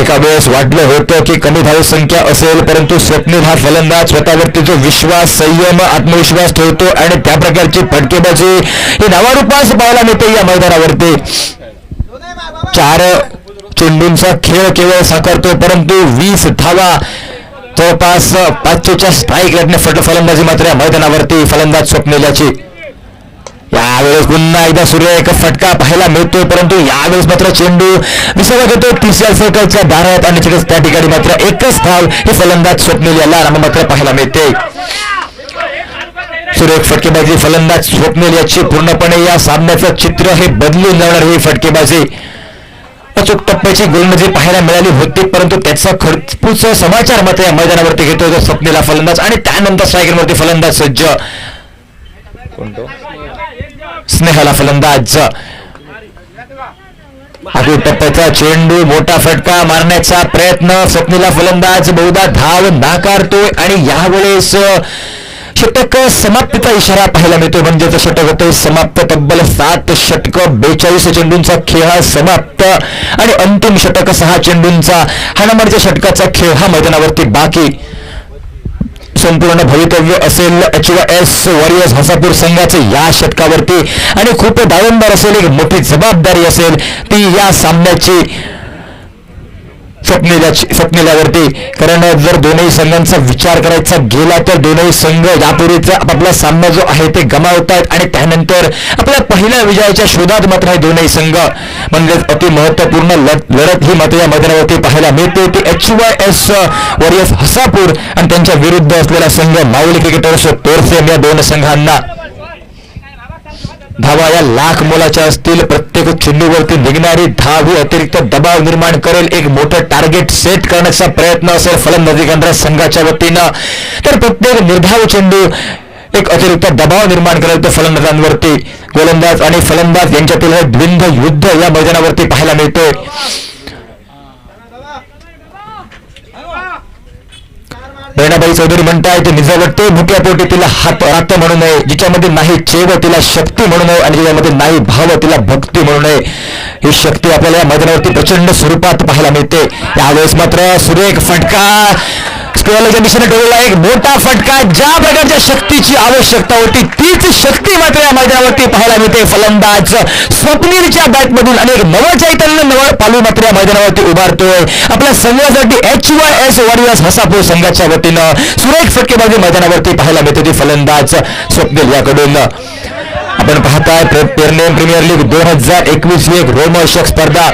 एका वेळेस वाटलं होतं की कमी धावसंख्या असेल, परंतु स्वप्नील हा फलंदाज स्वतःवरती जो विश्वास, संयम, आत्मविश्वास ठेवतो आणि त्या प्रकारची फटकेबाजी ही नावारूपास पाहायला मिळते या मैदानावरती. 4 चेंडूंचा खेळ केवळ साकारतो, परंतु 20 धावा, जवळपास 500च्या स्ट्राईक रेटने फलंदाजी मात्र या मैदानावरती फलंदाज स्वप्नील याची. यावेळेस पुन्हा एकदा सुरेख फटका पाहायला मिळतोय, परंतु यावेळेस मात्र चेंडू विसर्ग घेतो 30 सर्कलच्या दारात आणि त्या ठिकाणी मात्र एकच धाव हे फलंदाज स्वप्नील याला मात्र पाहायला मिळते. सुरेख फटकेबाजी फलंदाज स्वप्नील याची पूर्णपणे या सामन्याचं चित्र हे बदलून जाणार ही फटकेबाजी. अचूक टप्प्याची गोलंदाजी पाहायला मिळाली होती, परंतु त्याचा खरपूस समाचार मात्र या मैदानावरती घेतो जो स्वप्नीलला फलंदाज आणि त्यानंतर स्ट्रायकरवरती फलंदाज सज्ज, स्नेहाला फलंदाज. अचूक टप्प्याचा चेंडू, मोठा फटका मारण्याचा प्रयत्न, स्वप्नीलला फलंदाज बहुधा धाव नाकारतोय आणि यावेळेस षटक समाप्तीचा इशारा पाहायला मिळतोय, म्हणजे षटक होतोय समाप्त. तब्बल 7 षटक 42 चेंडूंचा खेळ समाप्त आणि अंतिम षटक 6 चेंडूंचा हाणामारीच्या षटकाचा खेळ हा मैदानावरती बाकी. संपूर्ण भवितव्य असेल HYS वॉरियर्स हसापूर संघाचे या षटकावरती आणि खूप दावेदार असेल, एक मोठी जबाबदारी असेल ती या सामन्याची स्वप्नीलावरती. कारण जर दोनही संघांचा विचार करायचा गेला तर दोनही संघ यापूर्वीचा आपला सामना जो आहे ते गमावतायत आणि त्यानंतर आपल्या पहिल्या विजयाच्या शोधात मात्र हे दोनही संघ म्हणजे अति महत्वपूर्ण लढत ही मात्र या मैदानावरती पाहायला मिळते. ती HYS वॉरियर्स हसापूर आणि त्यांच्या विरुद्ध असलेला संघ माऊली क्रिकेटर्स तोरसेम या 2 संघांना. धावा या लाख मोलाच्या असतील, प्रत्येक चेंडूवरती निघणारी धाव ही अतिरिक्त दबाव निर्माण करेल, एक मोठं टार्गेट सेट करण्याचा प्रयत्न असेल फलंदाजी करणाऱ्या संघाच्या वतीनं, तर प्रत्येक निर्धाव चेंडू एक अतिरिक्त दबाव निर्माण करेल तो फलंदाजांवरती. गोलंदाज आणि फलंदाज यांच्यातील हे द्वंद्व युद्ध या मैदानावरती पाहायला मिळतोय. मीराबाई चौधरी म्हणतायत निजावटे भुक्या पोटी तिला हात रात म्हणू नये, जिच्यामध्ये नाही चेव तिला शक्ती म्हणू नये आणि जिच्यामध्ये नाही भाव तिला भक्ती म्हणू नये. ही शक्ती आपल्याला या मैदानावरती प्रचंड स्वरूपात पाहायला मिळते. यावेळेस मात्र सुरेख फटका स्क्वेअरच्या दिशेने ठेवलेला एक मोठा फटका. ज्या प्रकारच्या शक्तीची आवश्यकता होती तीच शक्ती मात्र या मैदानावरती पाहायला मिळते. फलंदाज स्वप्नीलच्या बॅटमधून अनेक नवचैतन्य नव पालू मात्र या मैदानावरती उभारतोय. आपल्या संघासाठी HYS वॉरियर्स हसापूर संघाच्या वतीनं सुरेख फटकेबाजी मैदानावरती पाहायला मिळते ती फलंदाज स्वप्नील याकडून. आपण पाहताय पेरनेम प्रीमियर लीग 2021 ही एक रोमहर्षक स्पर्धा.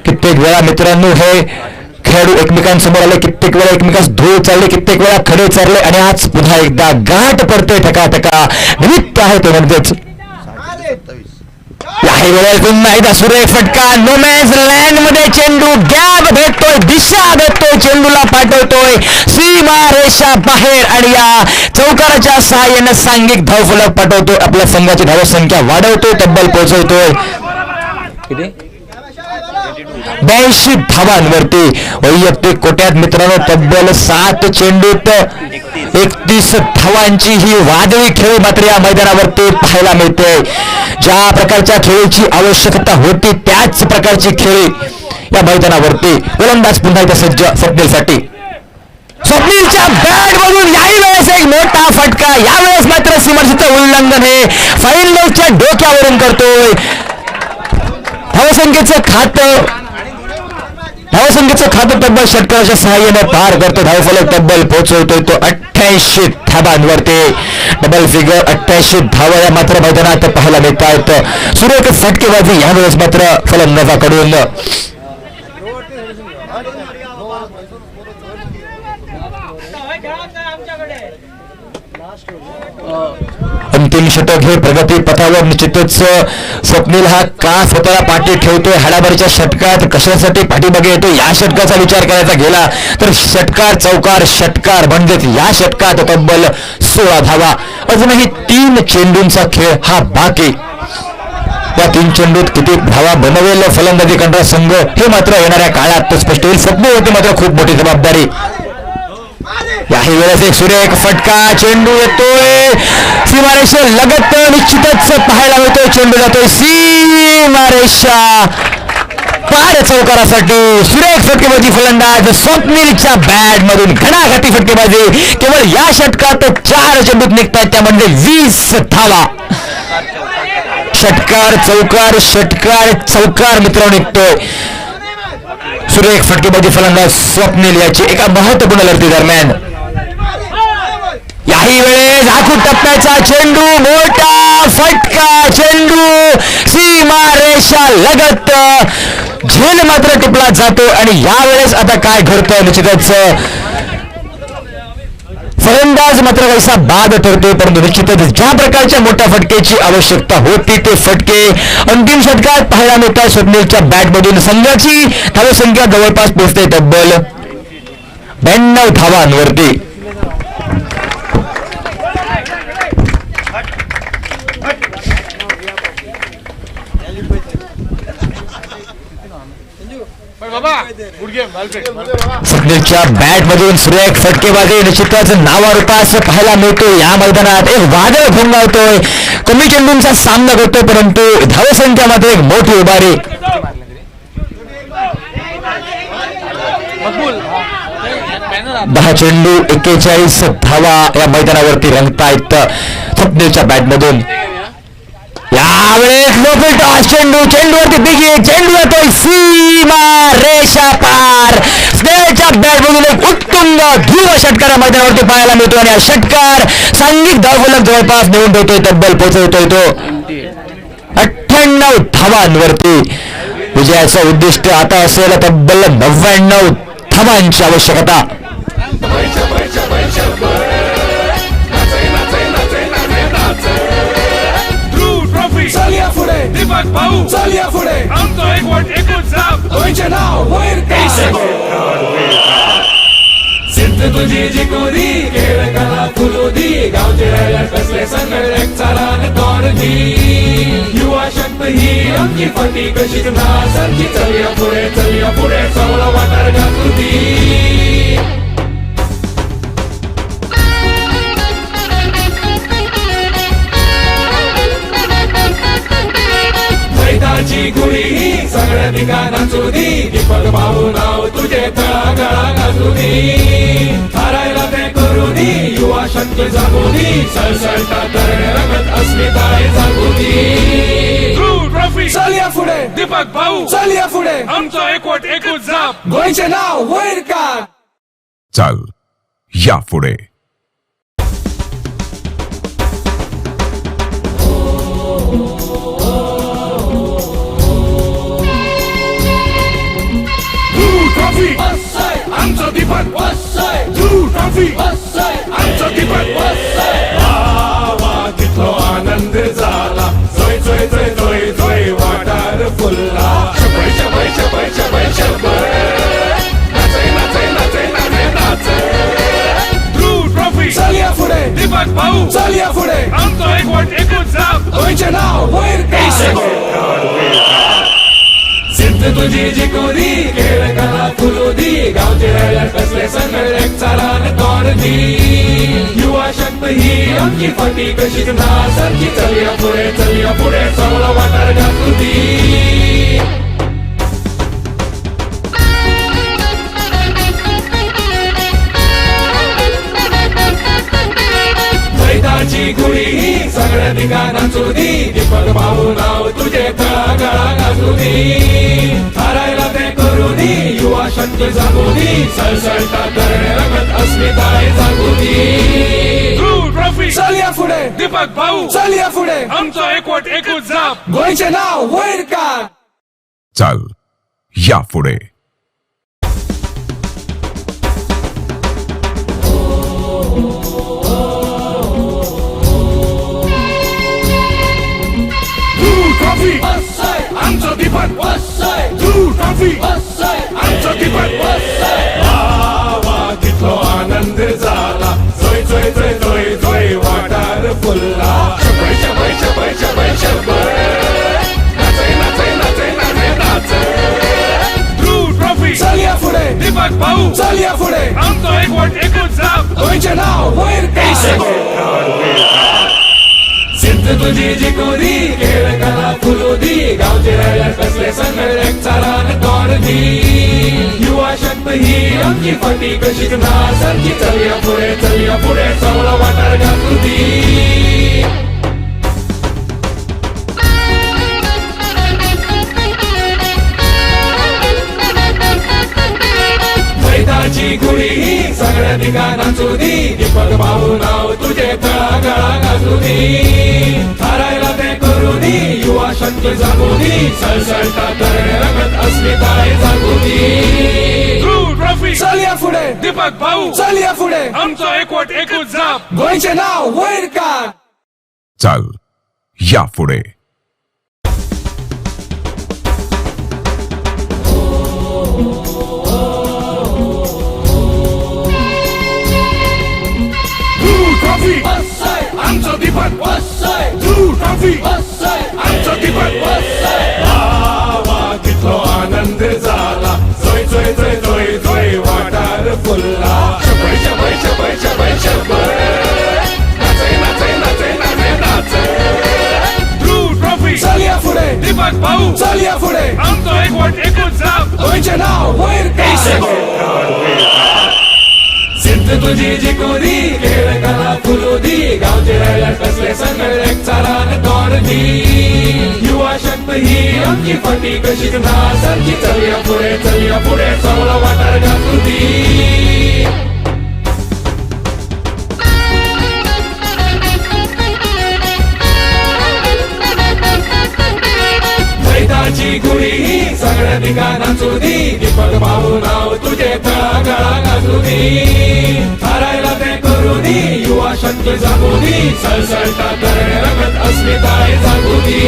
कित्येक वेळा मित्रांनो हे खेळाडू एकमेकांसमोर आले, कित्येक वेळा एकमेकांस धूळ चालले, कित्येक वेळा खडे चालले आणि आज पुन्हा एकदा गाठ पडते ठकाठका. निमित्त आहे ते म्हणजेच काही वेळेस पुन्हा एकदा सुरेख फटका. नो मॅन्स लँड मध्ये चेंडू गॅप भेटतोय, दिशा भेटतोय, चेंडूला पाठवतोय सीमा रेषा बाहेर आणि या चौकाराच्या सहाय्याने सांघिक धावफलक पाठवतोय. आपल्या संघाची धावसंख्या वाढवतोय, तब्बल पोहोचवतोय 82 धावांवरती. वैयक्तिक कोट्यात मित्रांनो तब्बल 7 चेंडूत 31 धावांची ही वादळी खेळी मात्र या मैदानावरती पाहायला मिळते. ज्या प्रकारच्या खेळीची आवश्यकता होती त्याच प्रकारची खेळी या मैदानावरती. गोलंदाज पुन्हा एकदा सज्ज स्वप्नीलसाठी. स्वप्नीलच्या बॅट मधून याही वेळेस एक मोठा फटका. यावेळेस मात्र सीमारेषेचं उल्लंघन हे फाईनलच्या डोक्यावरून करतोय. धावसंख्येचं खातं तब्बल षटकाराच्या सहाय्याने पार करतो. धावफलक तब्बल पोहोचवतोय तो 88 धावांवरती. डबल फिगर 88 धावा या मात्र मैदानात पाहायला मिळत आहेत. सुरेख फटकेबाजी यावेळेस मात्र फलंदाजाकडून. अंतिम षटक हे प्रगती पथावर. निश्चितच स्वप्नील हा का स्वतःला पाठी ठेवतोय, हाडाभरच्या षटकात कशासाठी पाठीमागे येतो या षटकाचा विचार करायचा गेला तर षटकार चौकार षटकार म्हणजेच या षटकात तब्बल 16 धावा. अजूनही 3 चेंडूंचा खेळ हा बाकी. या 3 चेंडूत किती धावा बनवेल फलंदाजी करणारा संघ हे मात्र येणाऱ्या काळात स्पष्ट होईल. स्वप्नील मात्र खूप मोठी जबाबदारी. याही वेळेस एक सुरेख फटका. चेंडू येतोय सीमारेषा लगत, निश्चितच पाहायला मिळतोय चेंडू जातोय सीमारेषा पार चौकारासाठी. सुरेख फटकेबाजी फलंदाज स्वप्नीलच्या बॅट मधून घणाघाती फटकेबाजी. केवळ या षटकात 4 चेंडूत निघतात त्यामध्ये 20 धावा. षटकार चौकार षटकार चौकार मित्रांनो निघतोय. सुरेख फटकेबाजी फलंदाज स्वप्नील याची एका महत्वपूर्ण लढती दरम्यान. याही वेळेस आखूड टप्प्याचा चेंडू, मोठा फटका. चेंडू सीमा रेषा लगत, झेल मात्र टिपला जातो आणि यावेळेस आता काय घडतं निश्चितच फलंदाज मात्र काहीसा बाद ठरतोय. परंतु निश्चितच ज्या प्रकारच्या मोठ्या फटकेची आवश्यकता होती ते फटके अंतिम षटकात पाहायला मिळतात. स्वप्नीलच्या बॅटमधून संघाची धावसंख्या जवळपास पोहोचते तब्बल 92 धावांवरती. स्वप्नीलच्या बॅट मधून सुरेख फटकेबाजी निश्चितच नावारूपास पाहायला मिळतो. या मैदानात एक वादळ घोंगावतोय, कमी चेंडूंचा सामना करतोय परंतु धावसंख्या मात्र एक मोठी उभारी. 10 चेंडू 41 धावा या मैदानावरती रंगतायत स्वप्नीलच्या बॅट मधून. यावेळेस लोकल टॉस चेंडू, चेंडूवरती बिगी, चेंडू येतोय सीमा रेषा पार. स्नेहलच्या बॅटमधून एक उत्तुंग ध्रुव षटकार या मैदानावरती पाहायला मिळतो आणि हा षटकार सांघिक धावफलक जवळपास नेऊन ठेवतोय, तब्बल पोहोचवतोय तो 98 धावांवरती. विजयाचं उद्दिष्ट आता असेल तब्बल 99 धावांची आवश्यकता. चालया पुढे दीपक भाऊ, चालया पुढे आमचं एकूण साप होयचे नाव होईल सिद्ध तुझी जी कोरी खेळ कला फुलोदी गावचे राहिला कसले संगळ एक चालान तोडदी. युवा शक्त ही आमची फटी कशी सारखी चलिया पुढे सवळ वाटार घातली. दे दीपक भाऊ नाव तुझे तळागाळा गाजू दे हारायला ते करू दे युवा शक्ती जागू दे सळसळता तरुण रंगत अस्मिताय जागू दे ट्रॉफी चल या पुढे दीपक भाऊ चल या पुढे आमचा एकवट एकूच जाप गोयचे नाव वैर काढ चल या पुढे ट्रॉफी वसय आमचा दीपक वसय ट्रॉफी वसय आमचा दीपक वसय वा कितलो आनंद झाला जोय जोय जोय जोय जोय वाटार फुलला शबय शबय शबय शबय शबय नाचय नाचय नाचय नाचय नाचय ट्रॉफी चल या पुढे दीपक भाऊ चल या पुढे आमचा एकवट एकूच जाप गोयचे नाव वैर काढ सिद्ध तुझी जिकोरी खेळ कला फुलू दी गावचे रायडर कसले संगड एक चालान तोड दी युवा शक्ती ही आमची फटी कशी नासारखी चलिया पुढे चांगला वाटार घालू दी मैदाची गुढी ही सगळ्या ठिकाणा चुदी दीपक भाऊ नाव तुझे तळागाळा गाजू दे हारायला ते करू दे युवा शक्ती जागू दे सळसळता तरुण रंगत अस्मिताय जागू दे ट्रॉफी चल या पुढे दीपक भाऊ चल या पुढे आमचा एकवट एकूच जाप गोयचे नाव वैर काढ चल या पुढे ट्रॉफी वसय आमचा दीपक वसय ट्रॉफी वसय आमचा दीपक वसय वा कितलो आनंद झाला जोय जोय जोय जोय जोय वाटार फुलला शबय शबय शबय शबय शबय नाचय नाचय नाचय नाचय नाचय ट्रॉफी चल या पुढे दीपक भाऊ चल या पुढे आमचा एकवट एकूच जाप गोयचे नाव वैर काढ सिद्ध तुझी जिकोरी खेळ कला फुलू दी गावचे रायडर कसले संगड एक चालान तोड दी युवा शक्ती ही आमची फटी कशी नासारखी चलिया पुढे चांगला वाटार घालू दी मैदाची गुढी ही सगळ्या ठिकाणा चुदी दीपक भाऊ नाव तुझे तळागाळा गाजू दे हारायला ते करू दे युवा शक्ती जागू दे सळसळता तरुण रंगत अस्मिताय जागू दे ट्रॉफी चल या पुढे दीपक भाऊ चल या पुढे आमचा एकवट एकूच जाप गोयचे नाव वैर काढ चल या पुढे ट्रॉफी वसय आमचा दीपक वसय ट्रॉफी वसय आमचा दीपक वसय वा कितलो आनंद झाला जोय जोय जोय जोय जोय वाटार फुलला शबय शबय शबय शबय शबय नाचय नाचय नाचय नाचय नाचय ट्रॉफी चल या पुढे दीपक भाऊ चल या पुढे आमचा एकवट एकूच जाप गोयचे नाव वैर काढ सिद्ध तुझी जिकोरी खेळ कला फुलू दी गावचे रायडर कसले संगड एक चालान तोड दी युवा शक्ती ही आमची फटी कशी नासारखी चलिया पुढे चांगला वाटार घालू दी मैदाची गुढी ही सगळ्या ठिकाणा चुदी दीपक भाऊ नाव तुझे तळागाळा गाजू दे हारायला ते करू दे युवा शक्ती जागू दे सळसळता तरुण रंगत अस्मिताय जागू दे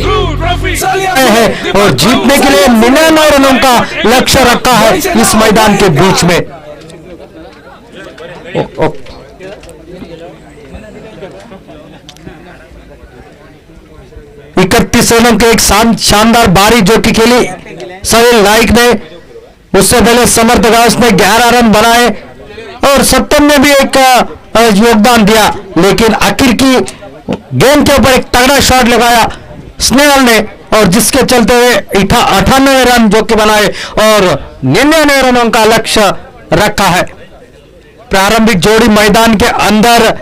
ट्रॉफी चल या है पुढे और जीतने के लिए 99 रनों का लक्ष्य रखा है इस मैदान के बीच में। ओ, ओ, 31 रनों के एक शानदार बारी जो कि खेली सलील नाइक ने। उससे पहले समर्थ दास ने 11 रन बनाए और सत्यम ने भी एक योगदान दिया, लेकिन आखिर की गेंद के ऊपर एक तगड़ा शॉट लगाया स्नेहल ने और जिसके चलते हुए 98 रन जो कि बनाए और 99 रनों का लक्ष्य रखा है। प्रारंभिक जोड़ी मैदान के अंदर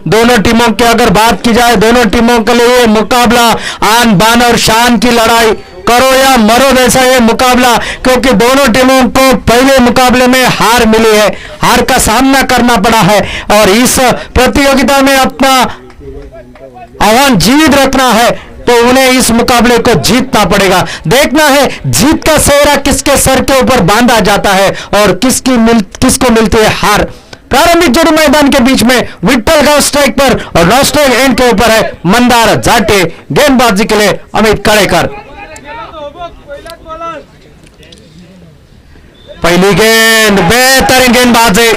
दोनों टीमों की अगर बात की जाए, दोनों टीमों के लिए मुकाबला आन बान और शान की लड़ाई, करो या मरो जैसा ये मुकाबला, क्योंकि दोनों टीमों को पहले मुकाबले में हार मिली है, हार का सामना करना पड़ा है और इस प्रतियोगिता में अपना आह्वान जीवित रखना है तो उन्हें इस मुकाबले को जीतना पड़ेगा। देखना है जीत का सेहरा किसके सर के ऊपर बांधा जाता है और किसको मिलती है हार। प्रारंभिक जोड़ी मैदान के बीच में विट्ठल गांव स्ट्राइक पर और नौ स्ट्राइक एंड के ऊपर है मंदार जाटे, गेंदबाजी के लिए अमित कड़ेकर। पहली गेंद बेहतरीन गेंदबाजी,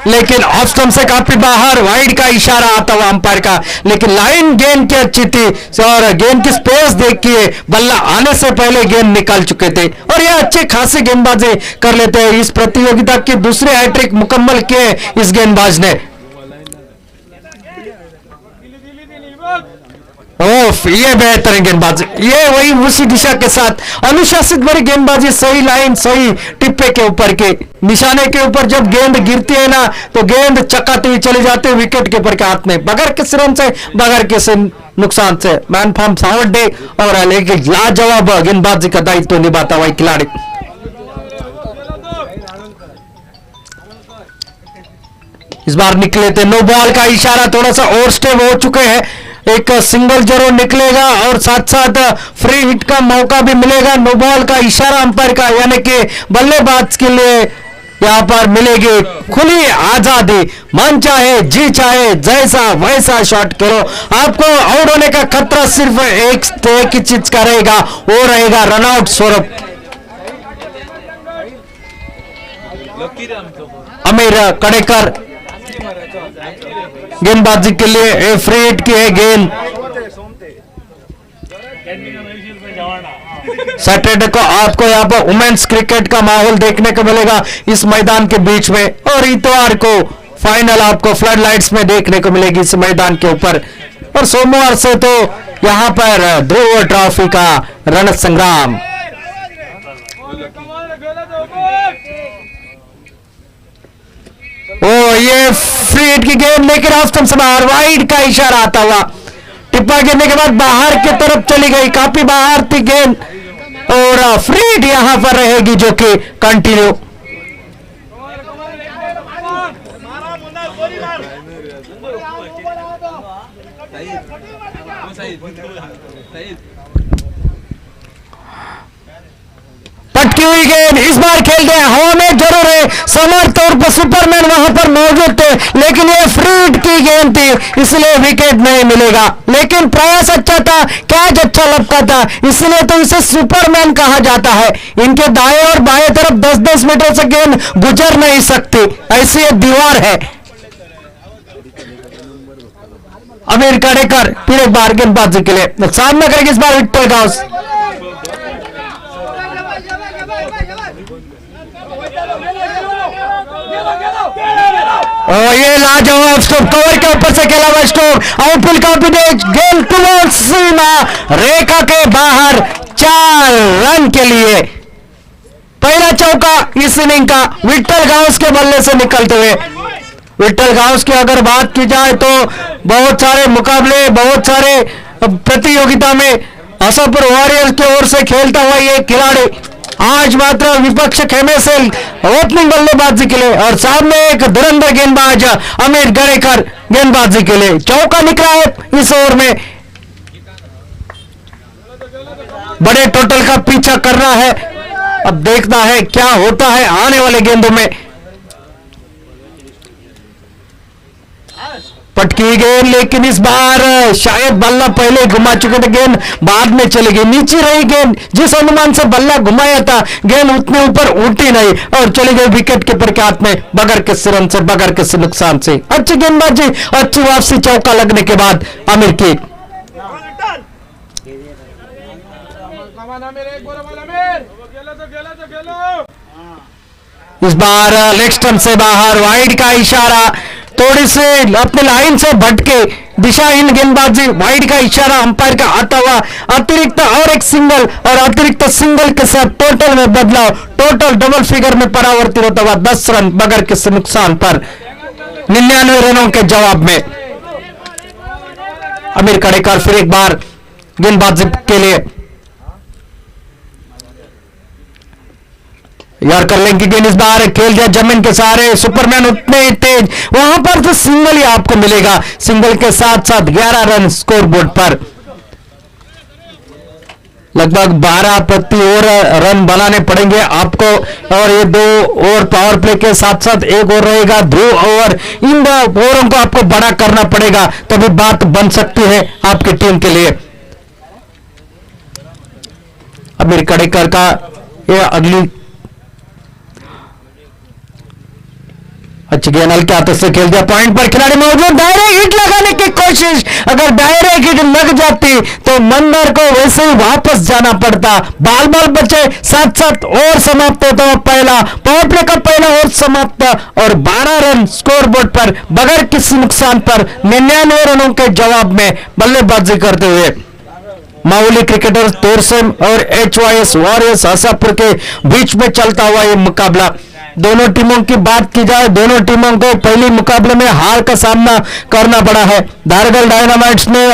लेकिन ऑफ स्टंप से काफी बाहर, वाइड का इशारा आता हुआ अंपायर का, लेकिन लाइन गेंद की अच्छी थी और गेंद की स्पेस देखिए, बल्ला आने से पहले गेंद निकाल चुके थे और ये अच्छे खासे गेंदबाजी कर लेते हैं। इस प्रतियोगिता की दूसरी हैट्रिक मुकम्मल किए इस गेंदबाज ने। ओफ, ये बेहतरीन गेंदबाजी, ये वही उसी दिशा के साथ अनुशासित भरी गेंदबाजी, सही लाइन सही टिप्पे के ऊपर के निशाने के ऊपर जब गेंद गिरती है ना तो गेंद चकाती हुई चली जाती है विकेट कीपर के हाथ में, बगैर किसी रन से बगैर किसी नुकसान से। मैन फॉर्म 7 डे और लेकिन लाजवाब गेंदबाजी का दायित्व निभाता हुआ खिलाड़ी। इस बार निकले थे, नो बॉल का इशारा, थोड़ा सा ओवर स्टेप हो चुके हैं, एक सिंगल जरूर निकलेगा और साथ साथ फ्री हिट का मौका भी मिलेगा। नो बॉल का इशारा अंपायर का, यानी कि बल्लेबाज के लिए यहां पर मिलेगी खुली आजादी, मन चाहे जी चाहे जैसा वैसा शॉट करो, आपको आउट होने का खतरा सिर्फ एक ही चीज का रहेगा, वो रहेगा रनआउट स्वरूप। अमीर कड़ेकर गेंदबाजी के लिए फ्री हिट की है गेंद। सैटरडे को आपको यहाँ पर वुमेन्स क्रिकेट का माहौल देखने को मिलेगा इस मैदान के बीच में और इतवार को फाइनल आपको फ्लड लाइट्स में देखने को मिलेगी इस मैदान के ऊपर और सोमवार से तो यहाँ पर ध्रुव ट्रॉफी का रण संग्राम। ओ ये फ्री हिट की गेंद, लेकिन ऑफ स्टंप से बाहर, वाइड का इशारा आता हुआ, टिप्पा गिरने के बाद बाहर की तरफ चली गई, काफी बाहर थी गेंद और फ्री हिट यहां पर रहेगी जो कि कंटिन्यू। पटकी हुई गेंद, इस बार खेलते हैं हवा में जरूर है, समर तौर पर सुपरमैन वहां पर मौजूद थे, लेकिन ये फ्री हिट की गेंद थी इसलिए विकेट नहीं मिलेगा, लेकिन प्रयास अच्छा था, कैच अच्छा लगता था, इसलिए तो इसे सुपरमैन कहा जाता है। इनके दाएं और बाएं तरफ 10-10 मीटर से गेंद गुजर नहीं सकती, ऐसी एक दीवार है। अमीर कड़ेकर फिर एक बार गेंदबाजी के लिए सामना करेंगे इस बार विट्ठल गांव। और ये लाजवाब स्टोप, कवर के ऊपर से खेला हुआ स्टोप, आउटफील्ड का गेंद टुवर्ड्स सीमा रेखा के बाहर, 4 रन के लिए पहला चौका इस इनिंग का विट्ठल गांव के बल्ले से निकलते हुए। विट्ठल गांव की अगर बात की जाए तो बहुत सारे मुकाबले, बहुत सारे प्रतियोगिता में आशापुर वॉरियर्स की ओर से खेलता हुआ ये खिलाड़ी आज मात्र विपक्ष खेमे से ओपनिंग बल्लेबाजी के लिए और सामने एक धुरंधर गेंदबाज अमित गड़ेकर गेंदबाजी के लिए चौका निकला है इस ओवर में। बड़े टोटल का पीछा करना है, अब देखना है क्या होता है आने वाले गेंदों में। पटकी गेंद, लेकिन इस बार शायद बल्ला पहले घुमा चुके थे, गेंद बाद में चली गई, नीचे रही गेंद, जिस अनुमान से बल्ला घुमाया था गेंद उतने ऊपर उठी नहीं और चली गई विकेट कीपर के हाथ में बगैर किसी रन से, बगैर किसी नुकसान से। अच्छी गेंदबाजी, अच्छी वापसी, चौका लगने के बाद आमिर की इस बार लेग स्टंप से बाहर, वाइड का इशारा, थोड़ी से अपने लाइन से भटके दिशाहीन गेंदबाजी, वाइड का इशारा अंपायर का आता हुआ, अतिरिक्त और एक सिंगल और अतिरिक्त सिंगल के साथ टोटल में बदलाव, टोटल डबल फिगर में परावर्तित होता हुआ 10 रन बगैर किसी नुकसान पर 99 रनों के जवाब में। अमीर कड़ेकर फिर एक बार गेंदबाजी के लिए यॉर्कर लेग की गेंद इस बार खेल दिया जमीन के सहारे, सुपरमैन उतने ही तेज, वहां पर तो सिंगल ही आपको मिलेगा, सिंगल के साथ साथ 11 रन स्कोर बोर्ड पर। लगभग 12 प्रति ओवर रन बनाने पड़ेंगे आपको और ये 2 ओवर पावर प्ले के साथ साथ एक और रहेगा ध्रुव ओवर, इन 2 ओवरों को आपको बड़ा करना पड़ेगा तभी बात बन सकती है आपकी टीम के लिए। अमीर कड़ेकर का ये अगली अच्छी गेंद हल्के हाथों से खेल दिया, पॉइंट पर खिलाड़ी मौजूद, डायरेक्ट हिट लगाने की कोशिश, अगर डायरेक्ट हिट लग जाती तो मंदार को वैसे ही वापस जाना पड़ता। बाल बचे, साथ साथ और समाप्त होता पहला पावर प्ले का पहला और समाप्त और 12 रन स्कोर बोर्ड पर बगैर किसी नुकसान पर 99 रनों के जवाब में बल्लेबाजी करते हुए माहौली क्रिकेटर्स तोरसेम और HYS वॉरियर्स आशापुर के बीच में चलता हुआ यह मुकाबला। दोनों टीमों की बात की जाए, दोनों टीमों को पहले मुकाबले में हार का सामना करना पड़ा है। धारगल डायनामाइट्स ने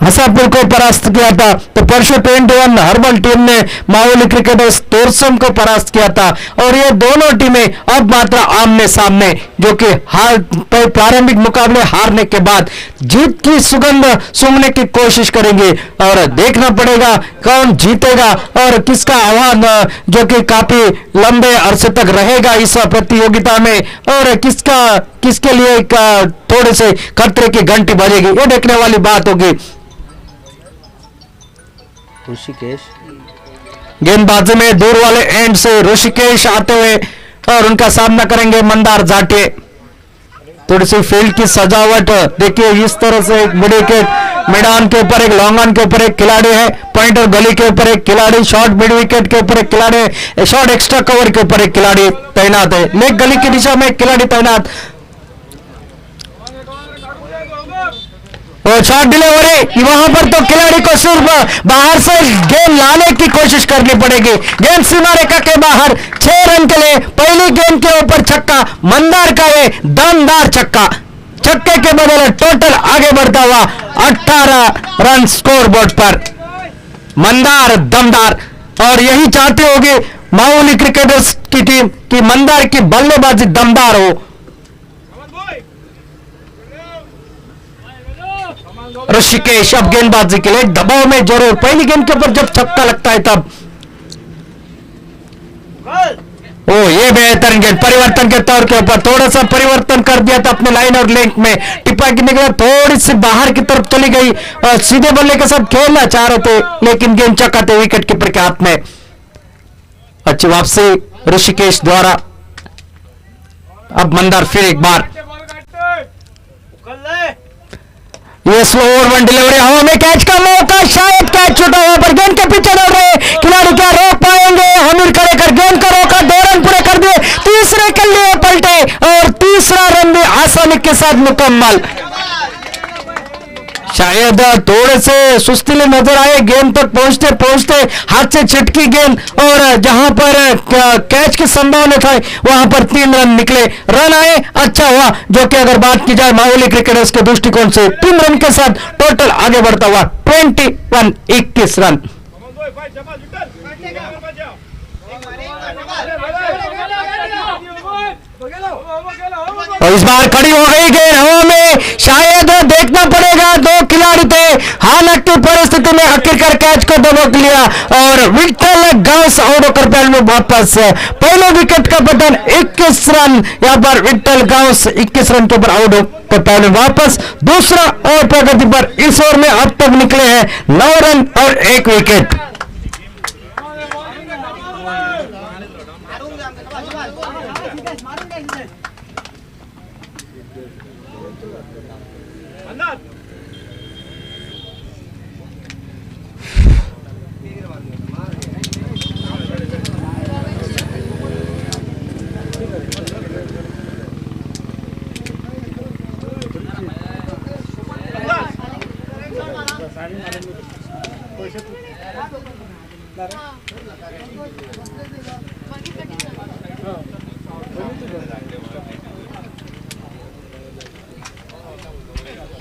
हसापुर को परास्त किया था तो परसों 21 हर्बल टीम ने माहौली क्रिकेटर्स तोरसम को परास्त किया था और ये दोनों टीमें अब मात्र आमने सामने, जो कि हार प्रारंभिक मुकाबले हारने के बाद जीत की सुगंध सूंघने की कोशिश करेंगे और देखना पड़ेगा कौन जीतेगा और किसका आह्वान जो कि काफी लंबे अरसे तक रहेगा इस प्रतियोगिता में और किसके लिए थोड़े से खतरे की घंटी बजेगी, ये देखने वाली बात होगी। ऋषिकेश गेंदबाजी में दूर वाले एंड से ऋषिकेश आते हुए और उनका सामना करेंगे मंदार जाटे। थोड़ी सी फील्ड की सजावट देखिए, इस तरह से एक मिड विकेट मैदान के ऊपर, एक लॉन्ग ऑन के ऊपर एक खिलाड़ी है, पॉइंट और गली के ऊपर एक खिलाड़ी, शॉर्ट मिड विकेट के ऊपर एक खिलाड़ी, शॉर्ट एक्स्ट्रा कवर के ऊपर एक खिलाड़ी तैनात है, लेग गली की दिशा में एक खिलाड़ी तैनात और शॉर्ट डिलीवरी, वहां पर तो खिलाड़ी को सिर्फ बाहर से गेंद लाने की कोशिश करनी पड़ेगी। गेंद सीमा रेखा के बाहर 6 रन के लिए पहली गेंद के ऊपर छक्का, मंदार का ये दमदार छक्का, छक्के के बदले टोटल आगे बढ़ता हुआ 18 रन स्कोर बोर्ड पर। मंदार दमदार और यही चाहती होगी माहौली क्रिकेटर्स की टीम कि मंदार की बल्लेबाजी दमदार हो। ऋषिकेश अब गेंदबाजी के लिए दबाव में जरूर, पहली गेंद के ऊपर जब छक्का लगता है तब ये बेहतरीन गेंद, परिवर्तन के तौर के ऊपर थोड़ा सा परिवर्तन कर दिया था अपने लाइन और लेंथ में, टिप्पा की निकला थोड़ी सी बाहर की तरफ चली गई और सीधे बल्ले के साथ खेलना चाह रहे थे लेकिन गेंद चक्का विकेट कीपर के हाथ में। अच्छी वापसी ऋषिकेश द्वारा। अब मंदार फिर एक बार ये स्लो ओवर 1 डिलीवरी, हवा में कैच का मौका, शायद कैच छूटा हुआ पर गेंद के पीछे दौड़ रहे खिलाड़ी, क्या रोक पाएंगे? अमीर कड़ेकर गेंद का रोका, 2 रन पूरे कर दिए, तीसरे के लिए पलटे और तीसरा रन भी आसानी के साथ मुकम्मल। शायद थोड़े से सुस्तीले नजर आए, गेंद तक पहुंचते पहुंचते हाथ से छिटकी गेंद और जहां पर कैच की संभावना था वहां पर 3 रन निकले, रन आए, अच्छा हुआ। जो कि अगर बात की जाए माहौली क्रिकेटर्स के दृष्टिकोण से 3 रन के साथ टोटल आगे बढ़ता हुआ 21 रन। और इस बार खड़ी हो गई गेंद हवा में, शायद देखना पड़ेगा 2 खिलाड़ी थे, हालांकि परिस्थिति में आखिरकार कैच को दबोच लिया और विट्ठल गांव आउट होकर पैर में वापस। पहले विकेट का पतन 21 रन, यहां पर विट्ठल गांव 21 रन के ऊपर आउट होकर पैर में वापस। दूसरा और प्रगति पर इस ओवर में अब तक निकले हैं 9 रन और 1 विकेट।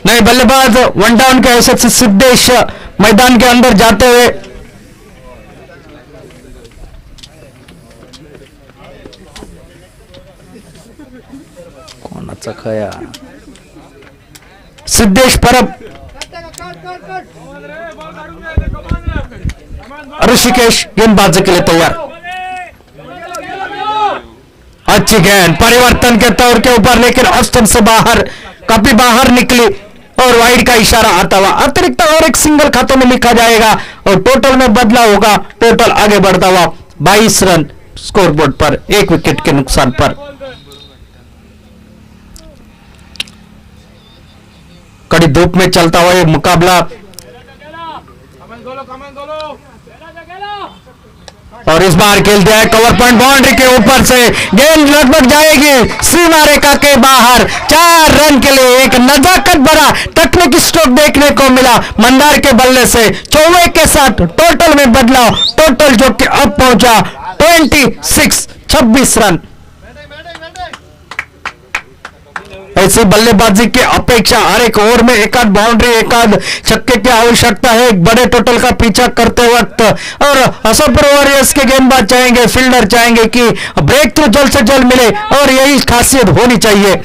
नहीं, बल्लेबाज वन डाउन के हैसियत से सिद्धेश मैदान के अंदर जाते हुए कोणाचा खया सिद्धेश परब ऋषिकेश गेंदबाजी के लिए तैयार। अच्छी गेंद परिवर्तन के तौर के ऊपर, लेकिन ऑस्टन से बाहर, काफी बाहर निकली और वाइड का इशारा आता हुआ अतिरिक्त और एक सिंगल खाते में लिखा जाएगा और टोटल में बदला होगा। टोटल आगे बढ़ता हुआ 22 रन स्कोरबोर्ड पर, 1 विकेट के नुकसान पर। कड़ी धूप में चलता हुआ ये मुकाबला और इस बार खेल दिया है कवर पॉइंट, बाउंड्री के ऊपर से गेंद लगभग जाएगी सीमा रेखा के बाहर। 4 रन के लिए एक नजाकत भरा तकनीकी स्ट्रोक देखने को मिला मंदार के बल्ले से। 24 के साथ टोटल में बदलाव, टोटल जो कि अब पहुंचा 26 रन। ऐसी बल्लेबाजी की अपेक्षा हर एक ओवर में एक आध बाउंड्री, एक आध छक्के की आवश्यकता है एक बड़े टोटल का पीछा करते वक्त। और असफर वॉरियर्स के गेंदबाज चाहेंगे, फील्डर चाहेंगे कि ब्रेक थ्रू जल्द से जल्द मिले और यही खासियत होनी चाहिए।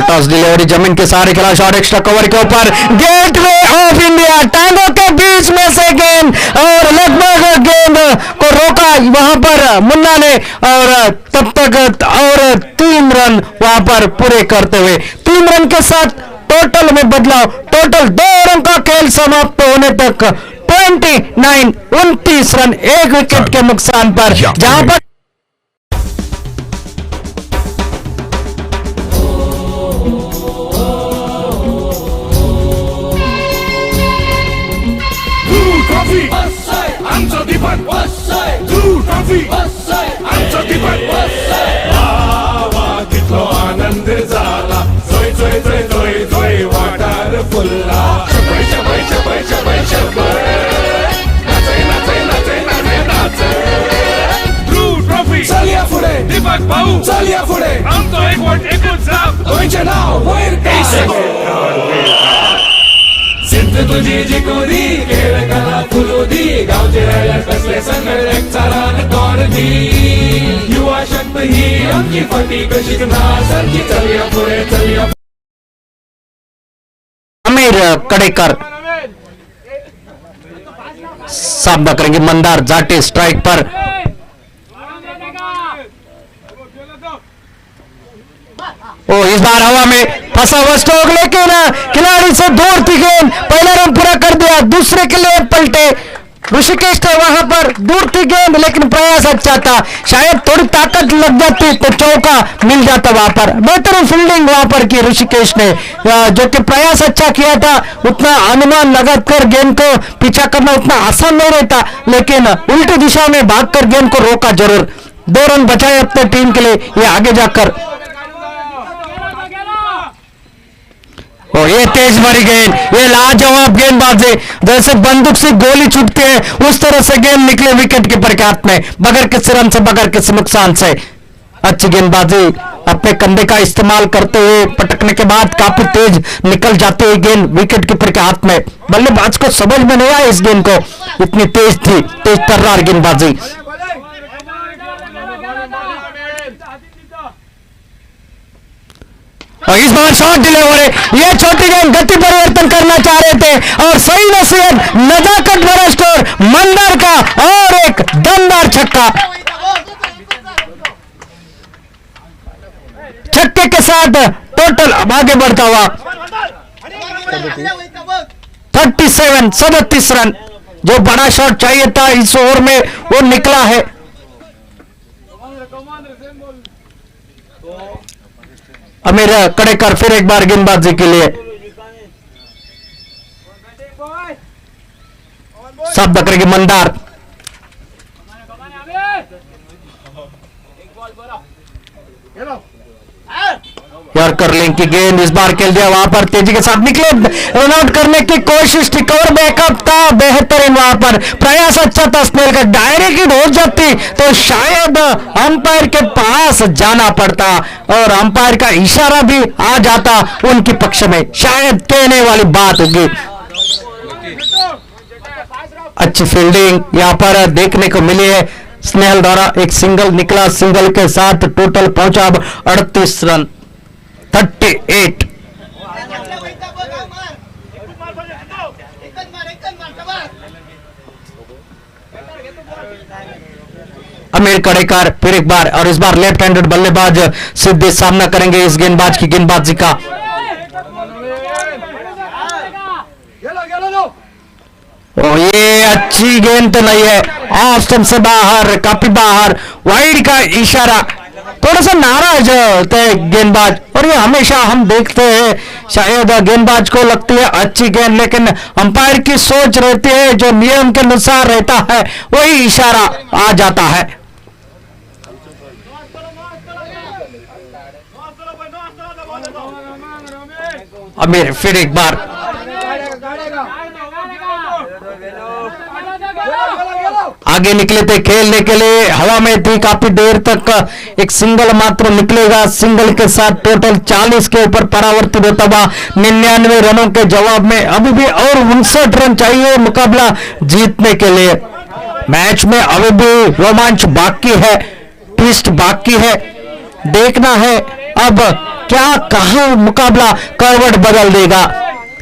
टॉस डिलीवरी जमीन के सहारे खेला, शॉट एक्स्ट्रा कवर के ऊपर, गेटवे ऑफ इंडिया, टांगों के बीच में से गेंद और लगभग गेंद को रोका वहां पर मुन्ना ने और तब तक और 3 रन वहां पर पूरे करते हुए 3 रन के साथ टोटल में बदलाव। टोटल 2 रन का खेल समाप्त होने तक 29 रन 1 विकेट के नुकसान पर, जहां पर आमचं दीपक दूर ट्रॉफी आमचं दीपक वा कितलो आनंद झाला, जोय जोय जोय जोय जोय वाटार फुलला, शबय शबय शबय शबय शबय नाचय नाचय नाचय नाचय नाचय दूर ट्रॉफी। चल या पुढे दीपक भाऊ, चल या पुढे, आमचं एक वोट एकूच जाप, दोनचे नाव वैर सिद्ध तुझी जिकोरी, खेळ कला फुलोदी, गावचे रायडर कसले संगड एक चारान तोडदी, युवा शक्त ही आमची फटी कशी सारखी, चलिया पुढे चलिया। आमिर कडेकर सामना करेंगे मंदार जाटे स्ट्राइक पर। ओ इस बार हवा में फंसा हुआ स्ट्रोक, लेकिन खिलाड़ी से दूर थी गेंद, पहला रन पूरा कर दिया, दूसरे के लिए पलटे ऋषिकेश थे वहां पर, दूर थी गेंद लेकिन प्रयास अच्छा था, शायद थोड़ी ताकत लग जाती तो चौका मिल जाता वहां पर। बेहतरीन फील्डिंग वहां पर की ऋषिकेश ने, जो कि प्रयास अच्छा किया था। उतना अनुमान लगाकर गेंद को पीछा करना उतना आसान नहीं रहता, लेकिन उल्टी दिशा में भागकर गेंद को रोका जरूर। 2 रन बचाए अपने टीम के लिए ये आगे जाकर। और ये तेज मारी गेंद, ये लाजवाब गेंदबाजी, जैसे बंदूक से गोली छूटती है उस तरह से गेंद निकले विकेट कीपर के हाथ में, बगैर किसी रन से, बगैर किसी नुकसान से। अच्छी गेंदबाजी, अपने कंधे का इस्तेमाल करते हुए पटकने के बाद काफी तेज निकल जाती है गेंद विकेट कीपर के हाथ में। बल्लेबाज को समझ में नहीं आया इस गेंद को, इतनी तेज थी, तेज तर्रार गेंदबाजी। और इस बार शॉट डिलीवरी, ये छोटी गेंद गति परिवर्तन करना चाह रहे थे और सही नसीहत, नजाकत भरा स्कोर मंदार का और एक दमदार छक्का। छक्के के साथ टोटल अब आगे बढ़ता हुआ 37 रन। जो बड़ा शॉट चाहिए था इस ओवर में वो निकला है। अमीर कड़ेकर फिर एक बार गेंदबाजी के लिए, सब करेगी मंदार। और कर लें कि गेंद इस बार खेल दिया, वहां पर तेजी के साथ निकले, रन आउट करने की कोशिश थी, कवर बैकअप था बेहतरीन, वहां पर प्रयास अच्छा था स्नेल का, डायरेक्ट हिट हो जाती तो शायद अंपायर के पास जाना पड़ता और अंपायर का इशारा भी आ जाता उनके पक्ष में, शायद कहने वाली बात होगी। अच्छी फील्डिंग यहां पर देखने को मिली है स्नेहल द्वारा, एक सिंगल निकला, सिंगल के साथ टोटल पहुंचा अब 38 रन 38। अमीर कड़ेकर फिर एक बार, और इस बार लेफ्ट हैंडेड बल्लेबाज सीधे सामना करेंगे इस गेंदबाज की गेंदबाजी का। और ये अच्छी गेंद तो नहीं है, ऑफ स्टंप से बाहर, काफी बाहर, वाइड का इशारा, थोड़ा सा नाराज थे गेंदबाज। और ये हमेशा हम देखते हैं शायद गेंदबाज को लगती है अच्छी गेंद, लेकिन अंपायर की सोच रहती है जो नियम के अनुसार रहता है वही इशारा आ जाता है। अमीर फिर एक बार, आगे निकले थे खेलने के लिए, हवा में थी काफी देर तक, एक सिंगल मात्र निकलेगा, सिंगल के साथ टोटल 40 के ऊपर परावर्तित होता हुआ 99 रनों के जवाब में अभी भी और 59 रन चाहिए मुकाबला जीतने के लिए। मैच में अभी भी रोमांच बाकी है, ट्विस्ट बाकी है, देखना है अब क्या कहां मुकाबला करवट बदल देगा,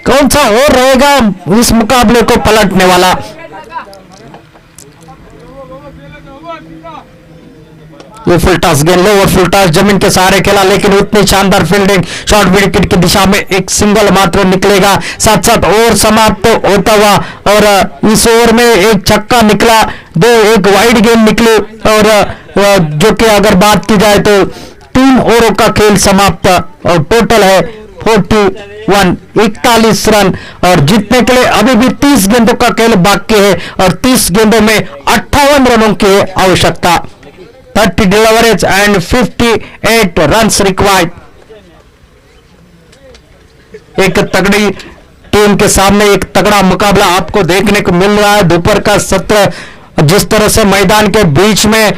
कौन सा और रहेगा इस मुकाबले को पलटने वाला। ये फुल टॉस गेंद, लोअर फुल टॉस जमीन के सहारे खेला, लेकिन उतनी शानदार फील्डिंग, शॉर्ट विकेट की दिशा में एक सिंगल मात्र निकलेगा, साथ साथ ओवर समाप्त तो होता हुआ, और इस ओवर में एक छक्का निकला, एक वाइड गेंद निकली, और जो कि अगर बात की जाए तो 3 ओवरों का खेल समाप्त, और टोटल है 41 रन, और जीतने के लिए अभी भी 30 गेंदों का खेल बाकी है, और 30 गेंदों में 58 रनों की आवश्यकता, 30 डिलीवरीज एंड 58 रन्स रिक्वायर्ड। एक तगड़ी टीम के सामने एक तगड़ा मुकाबला आपको देखने को मिल रहा है। दोपहर का सत्र, जिस तरह से मैदान के बीच में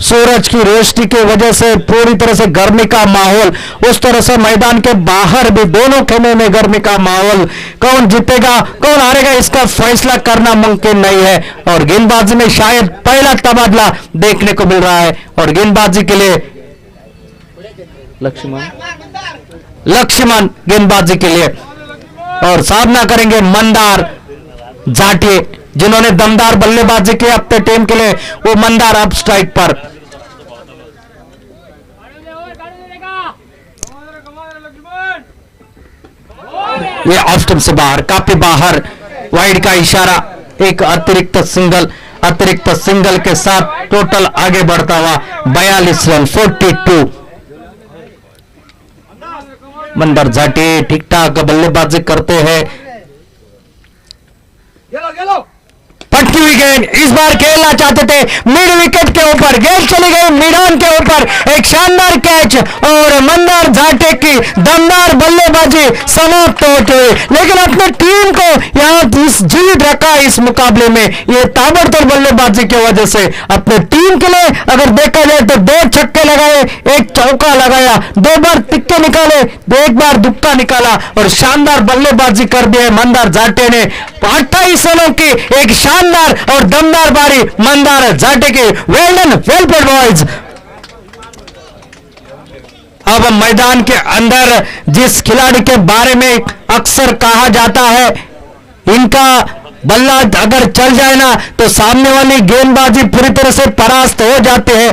सूरज की रोशनी की वजह से पूरी तरह से गर्मी का माहौल, उस तरह से मैदान के बाहर भी दोनों खेमे में गर्मी का माहौल, कौन जीतेगा कौन हारेगा इसका फैसला करना मुमकिन नहीं है, और गेंदबाजी में शायद पहला तबादला देखने को मिल रहा है, और गेंदबाजी के लिए लक्ष्मण गेंदबाजी के लिए, और सामना करेंगे मंदार जाटे, जिन्होंने दमदार बल्लेबाजी की अपने टीम के लिए, वो मंदार अब स्ट्राइक पर। ये ऑफ स्टंप से बाहर, काफी बाहर, वाइड का इशारा, एक अतिरिक्त सिंगल के साथ टोटल आगे बढ़ता हुआ 42 रन 42। मंदार जाटे ठीक ठाक बल्लेबाजी करते हैं। पटकी हुई गेंद, इस बार खेलना चाहते थे मिड विकेट के ऊपर, गेंद चली गई मैदान के ऊपर, एक शानदार कैच, और मंदार जाटे की दमदार बल्लेबाजी समाप्त हो गई, लेकिन अपने टीम को यहां जीवित रखा इस मुकाबले में, ये ताबड़तोड़ बल्लेबाजी की वजह से अपने टीम के लिए अगर देखा जाए तो 2 छक्के लगाए, एक चौका लगाया, 2 बार तिक्के निकाले, 1 बार दुक्का निकाला, और शानदार बल्लेबाजी कर दी है मंदार जाटे ने। 28 रनों की एक शानदार और दमदार बारी मंदार जाटे की। वेल डन, वेल प्लेड बॉयज। अब मैदान के अंदर जिस खिलाड़ी के बारे में अक्सर कहा जाता है, इनका बल्ला अगर चल जाए ना तो सामने वाली गेंदबाजी पूरी तरह से परास्त हो जाते हैं,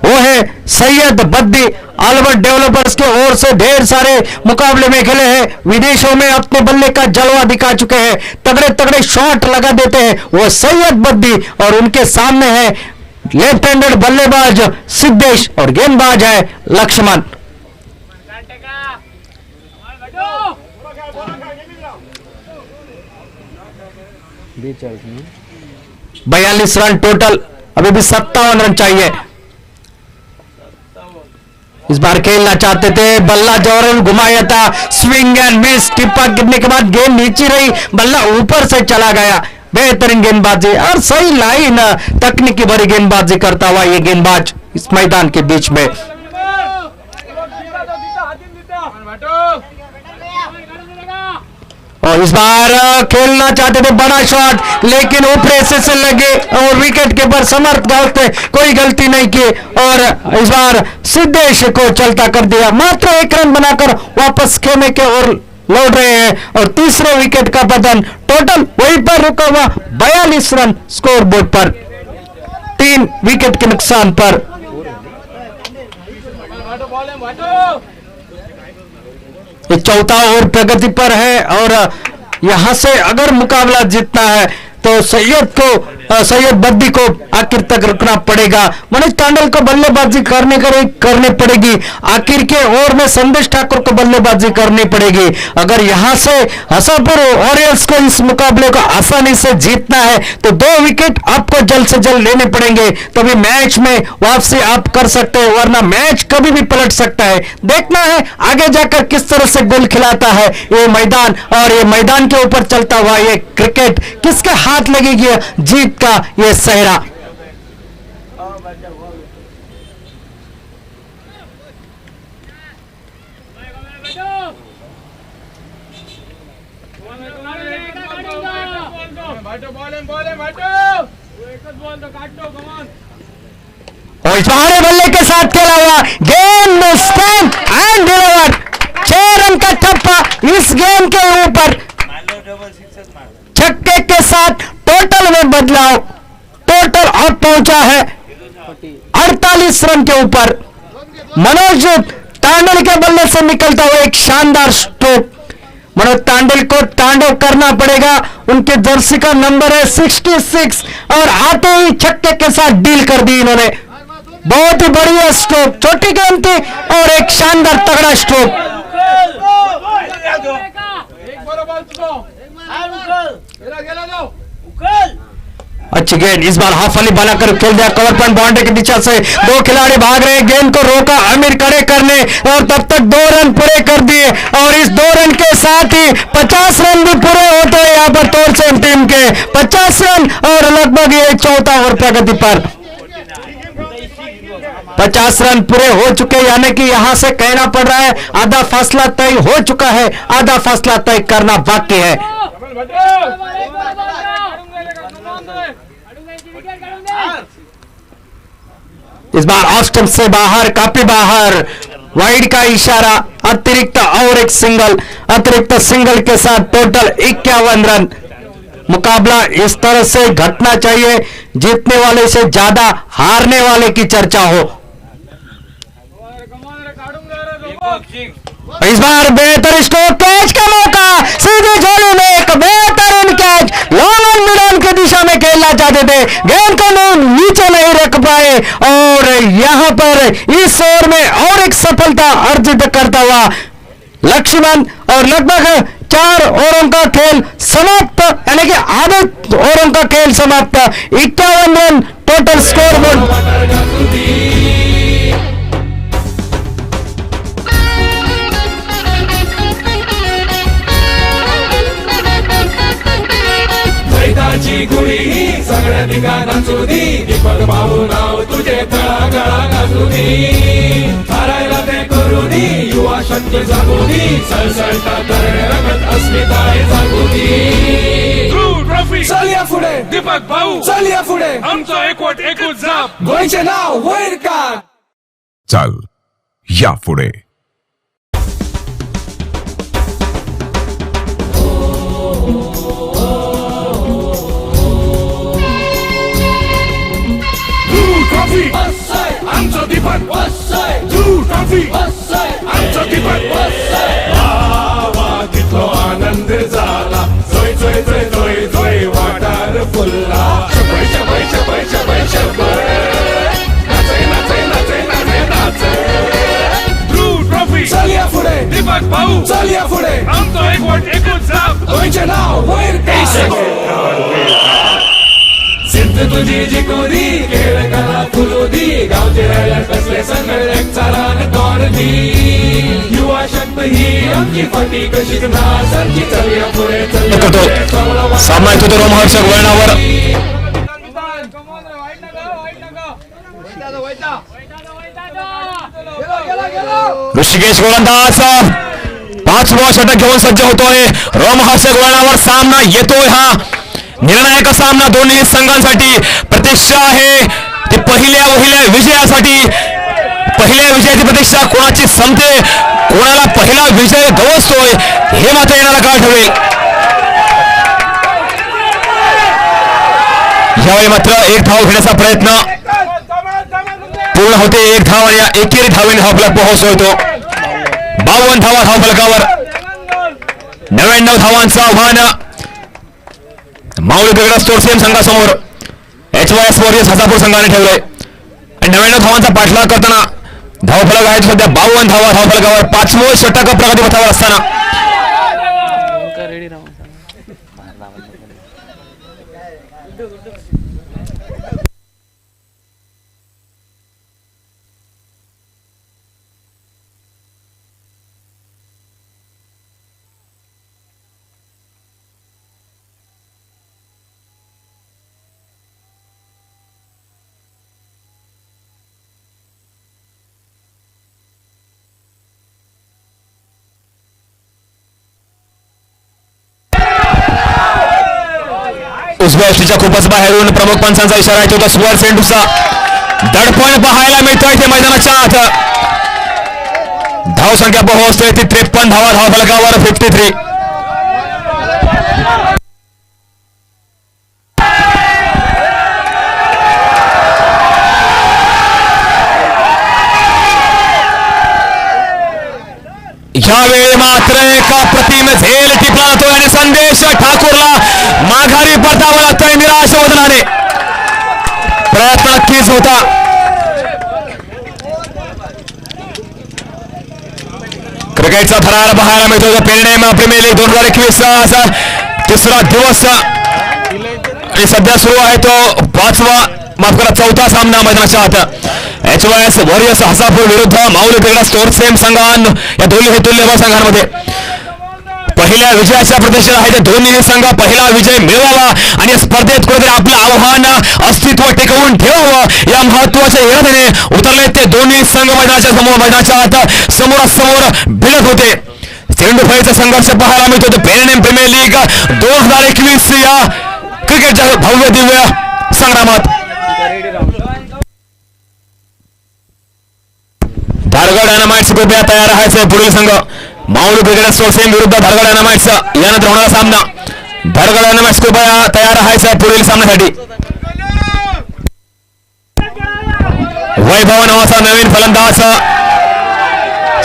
वो है सैयद बद्दी। अल्बर्ट डेवलपर्स के ओर से ढेर सारे मुकाबले में खेले हैं, विदेशों में अपने बल्ले का जलवा दिखा चुके हैं, तगड़े तगड़े शॉट लगा देते हैं, वो सैयद बद्दी, और उनके सामने है लेफ्ट हैंडेड बल्लेबाज सिद्धेश, और गेंदबाज है लक्ष्मण। 42 रन टोटल, अभी भी 57 रन चाहिए। इस बार खेलना चाहते थे, बल्ला जोरन घुमाया था, स्विंग एंड मिस, टिप्पा गिरने के बाद गेंद नीचे रही, बल्ला ऊपर से चला गया। बेहतरीन गेंदबाजी और सही लाइन, तकनीकी भरी गेंदबाजी करता हुआ ये गेंदबाज इस मैदान के बीच में। और इस बार खेलना चाहते थे बड़ा शॉट, लेकिन ऊपर से लगे और विकेट कीपर समर्थ गौत ने कोई गलती नहीं की और इस बार सिद्धेश को चलता कर दिया। मात्र 1 रन बनाकर वापस खेमे के ओर लौट रहे हैं और तीसरे विकेट का पतन, टोटल वहीं पर रुका हुआ 42 रन स्कोर बोर्ड पर, 3 विकेट के नुकसान पर। ये चौथा ओवर प्रगति पर है और यहां से अगर मुकाबला जीतना है तो सैयद बद्दी को आखिर तक रुकना पड़ेगा। मनोज तांडल को बल्लेबाजी करनी पड़ेगी। आखिर के ओवर में संदेश ठाकुर को बल्लेबाजी करनी पड़ेगी। अगर यहां से हसापुर ऑरियल्स को इस मुकाबले को आसानी से जीतना है तो 2 विकेट आपको जल्द से जल्द लेने पड़ेंगे, तभी मैच में वापसी आप कर सकते हैं, वरना मैच कभी भी पलट सकता है। देखना है आगे जाकर किस तरह से गोल खिलाता है ये मैदान, और ये मैदान के ऊपर चलता हुआ ये क्रिकेट किसके हाथ लगेगी जीत का ये सहरा। और इस बार बल्ले के साथ खेला हुआ गेंद स्टैंड एंड डिलीवर, 6 रन का ठप्पा इस गेंद के ऊपर। छक्के के साथ टोटल में बदलाव, टोटल अब पहुंचा है 48 रन के ऊपर। मनोज तांडल के बल्ले से निकलता हुआ एक शानदार स्ट्रोक, मनोज तांडल को तांडव करना पड़ेगा। उनके जर्सी का नंबर है 66 और आते ही छक्के के साथ डील कर दी इन्होंने। बहुत ही बढ़िया स्ट्रोक, छोटी गेंद थी और एक शानदार तगड़ा स्ट्रोक। अच्छी गेंद, इस बार हाफ वाली बनाकर खेल दिया, कवर पॉइंट बाउंड्री की दिशा से 2 खिलाड़ी भाग रहे हैं, गेंद को रोका आमिर खड़े करने और तब तक 2 रन पूरे कर दिए और इस 2 रन के साथ ही 50 रन भी पूरे होते हैं यहां पर तोरसेम टीम के 50 रन और लगभग ये चौथा ओवर प्रगति पर 50 रन पूरे हो चुके, यानी कि यहां से कहना पड़ रहा है आधा फासला तय हो चुका है, आधा फासला तय करना बाकी है। इस बार ऑफ स्टंप से बाहर, काफी बाहर, वाइड का इशारा, अतिरिक्त और एक सिंगल, अतिरिक्त सिंगल के साथ टोटल 51 रन। मुकाबला इस तरह से घटना चाहिए, जीतने वाले से ज्यादा हारने वाले की चर्चा हो। इस बार बेहतर स्कोर, कैच का मौका, सीधे झोले में एक बेहतरीन कैच, लॉन्ग ऑन मिडन की दिशा में खेलना चाहते थे, गेंद को नीचे नहीं रख पाए और यहां पर इस ओवर में और एक सफलता अर्जित करता हुआ लक्ष्मण और लगभग 4 ओवरों का खेल समाप्त, यानी कि आधे ओवरों का खेल समाप्त, 51 रन टोटल स्कोर बोर्ड। मैदाची गुढी सगळ्या ठिकाणा चोदी, दीपक भाऊ नाव तुझे तळागळा गाजू दे, हारायला ते करू दे, युवा शक्ती जागू दे, सळसळता तरुण रंगत अस्मिताय जागू दे। ट्रॉफी चल या पुढे दीपक भाऊ, चल या पुढे, आमचा एकवट एकूच जाप, गोयचे नाव वैर का, चल या पुढे। आमचं दीपक ट्रॉफी, आमचं दीपक तिथलो आनंद झाला, जोय जोय जोय जोय जोय वाटार फुलला, शबय शबय शबय शबय शबय, नाचे नाचे नाचे नाचे नाचे, ट्रॉफी चल या पुढे दीपक भाऊ, चल या पुढे, आमचं एकवट एकूच जाप, गोयचे नाव वैर का, सिद्ध तुझी जी कोरी, खेळ कला फुलू दी, गावचे रायडर कसले संघ एक चालान तोड दी युवा शक्त ही आमची फाटी कशीच नासारखी चलूया पुढे चलूया करतो पुढे, चवळा सामना येतो तो रोमहर्षक वळणावर ऋषिकेश गोलंदाज 5वा षटक घेऊन सज्ज होतोय. रोमहर्षक वळणावर सामना येतोय. हा निर्णायक सामना दोन्ही संघांसाठी प्रतीक्षा आहे ती पहिल्या विजयासाठी. पहिल्या विजयाची प्रतीक्षा कोणाची संपते, कोणाला पहिला विजय गवसतोय हे मात्र येणारा काळ ठरेल. यावेळी मात्र एक धाव घेण्याचा प्रयत्न पूर्ण होते. एक धाव आणि एकेरी धावेने धावफलक पोहोचतोय तो 52 धावा धावफलकावर. 99 धावांचं आव्हान माऊली Begda sports team संघासमोर HYS warriors हजापूर संघाने ठेवलंय. आणि 99 धावांचा पाठलाग करताना धावफलक आहे सध्या 52 धावा धावफलकावर. 5वं षटक प्रगतीपथावर असताना उजव्या यष्टीच्या खूपच बाहेरून प्रमुख पंचांचा इशारा आहे तो स्वर सेंडूचा दडपण पाहायला मिळतोय ते मैदानाच्या आत. धाव संख्या पोहोचते ती 53 धावा धावफलकावर 53. यावेळी मात्र एका प्रतिम झेल टिपला जातोय आणि संदेश ठाकूरला माघारी परतावं लागतंय निराश वदनाने. प्रयत्न नक्कीच होता. क्रिकेटचा थरार पाहायला मिळतो. पेरणे प्रीमियर लीग 2021 तिसरा दिवस आणि सध्या सुरू आहे तो 4था सामना मैदानाच्या आत. HYS वॉरियर्स हजापूर विरुद्ध माऊली बेगडा स्पोर्ट्स टीम संघान या दोन्ही हे तुल्यबळ संघांमध्ये पहिल्या विजयाच्या प्रतीक्षेत आहे. ते दोन्ही संघ पहिला विजय मिळवावा आणि स्पर्धेत कुठेतरी आपलं आव्हान अस्तित्व टिकवून ठेवावं या महत्वाच्या इराद्याने उतरले ते दोन्ही संघ मैदानाच्या आत समोरासमोर भिडत होते. चेंडूफळीचा संघर्ष पाहायला मिळतो. पेरणे प्रीमियर लीग 2021 या क्रिकेटच्या भव्य दिव्य संग्रामात धारगड डायनामाइट्स कृपया तयार आहे. पुढील संघ माऊली बेगडा स्पोर्ट्स टीम विरुद्ध धारगड डायनामाइट्स यानंतर होणारा सामना. धारगड डायनामाइट्स कृपया तयार आहे पुढील सामन्यासाठी. वैभव नावाचा नवीन फलंदाज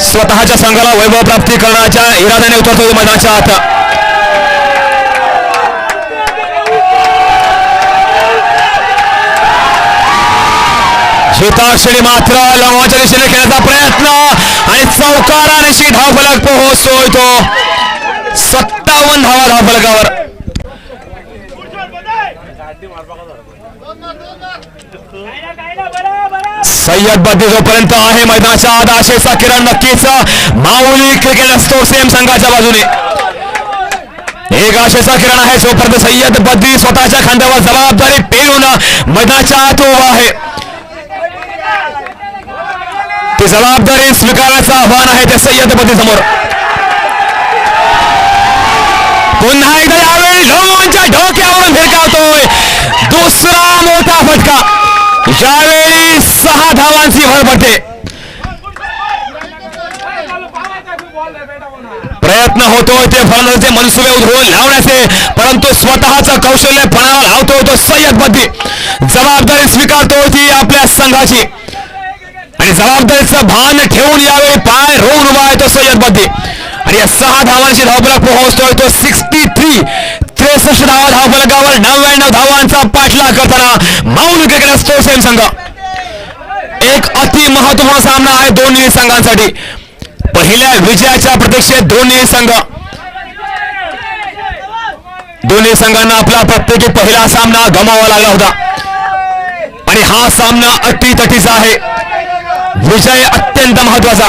स्वतःच्या संघाला वैभव प्राप्ती करण्याच्या इराद्याने उतरतो मैदानाच्या आत. हिताक्षणी मात्र लॉंगच्या दिशेने खेळण्याचा प्रयत्न आणि चौकारानिशी धावफलक पोहोचतोय तो 57 धावा धावफलकावर. सय्यद बद्दी जोपर्यंत आहे मैदानाच्या आत आशेचा किरण नक्कीच माऊली क्रिकेट स्पोर्ट्स टीम संघाच्या बाजूने. एक आशेचा किरण आहे जोपर्यंत सय्यद बद्दी स्वतःच्या खांद्यावर जबाबदारी पेरून मैदानाच्या आत उभा आहे. ती जबाबदारी स्वीकारण्याचं आव्हान आहे त्या सय्यद बद्दी समोर. पुन्हा एकदा यावेळी लोमांच्या डोक्यावरून भिरकावतोय दुसरा मोठा फटका. यावेळी 6 धावांची भर पडते. प्रयत्न होतोय ते फलंदाजाचे मनसुबे उधळून लावण्याचे, परंतु स्वतःचं कौशल्य पणाला लावतोय तो सय्यद बद्दी. जबाबदारी स्वीकारतोय ती आपल्या संघाची आणि जबाबदारीचं भान ठेवून यावेळी पाय रोवून उभा आहे तो सय्यद बद्दी. आणि या 6 धावांची धावफलक पोहोचतोय तो 63 धावा धावफलकावर. 99 धावांचा पाठलाग करताना माऊली क्रिकेट स्पोर्ट्स टीम संघ. एक अति महत्त्वपूर्ण सामना आहे दोन्ही संघांसाठी. पहिल्या विजयाच्या प्रतीक्षेत दोन्ही संघांना आपला प्रत्येकी पहिला सामना गमावा लागला होता आणि हा सामना अटीतटीचा आहे. विजय अत्यंत महत्वाचा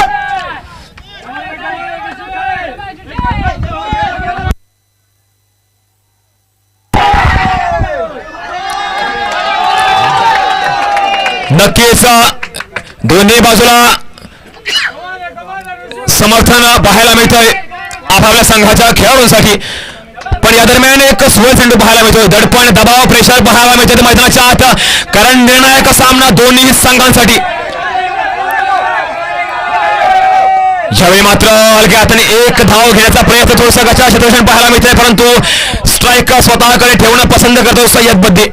नक्कीच दोन्ही बाजूला समर्थन पाहायला मिळतंय आपापल्या संघाच्या खेळाडूंसाठी. पण या दरम्यान एक सुवर्ण चेंडू पाहायला मिळतोय. दडपण, दबाव, प्रेशर पाहायला मिळते मैदानाच्या आत, कारण निर्णायक सामना दोन्ही संघांसाठी. यावेळी मात्र अलग्या हाताने एक धाव घेण्याचा प्रयत्न थोडसा गचा क्षेत्ररक्षण पाहायला मिळतंय, परंतु स्ट्राईक स्वतःकडे ठेवणं पसंत करतो सय्यद बद्दी.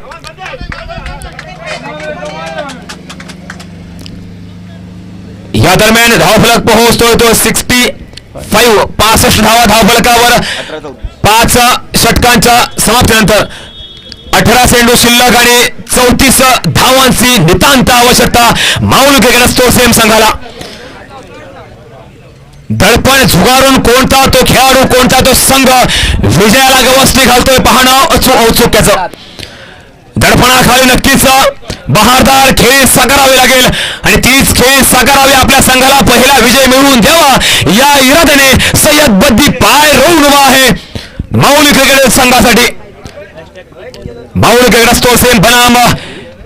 या दरम्यान धावफलक पोहोचतोय तो 65 धावा धावफलकावर. 5 षटकांच्या समाप्तीनंतर 18 चेंडू शिल्लक आणि 34 धावांची नितांत आवश्यकता माऊली क्रिकेट स्पोर्ट्स संघाला. दडपण झुगारून कोणता तो खेळाडू, कोणता तो संघ विजयाला गवसणी घालतोय पाहणं औत्सुक्याचं. दडपणाखाली नक्कीच बहारदार खेळी साकारावी लागेल आणि तीच खेळी साकारावी आपल्या संघाला पहिला विजय मिळवून द्यावा या इराद्याने सय्यद बद्दी पाय रोवून उभा आहे माऊली क्रिकेट संघासाठी. माऊली क्रिकेट स्पोर्ट्स बनाम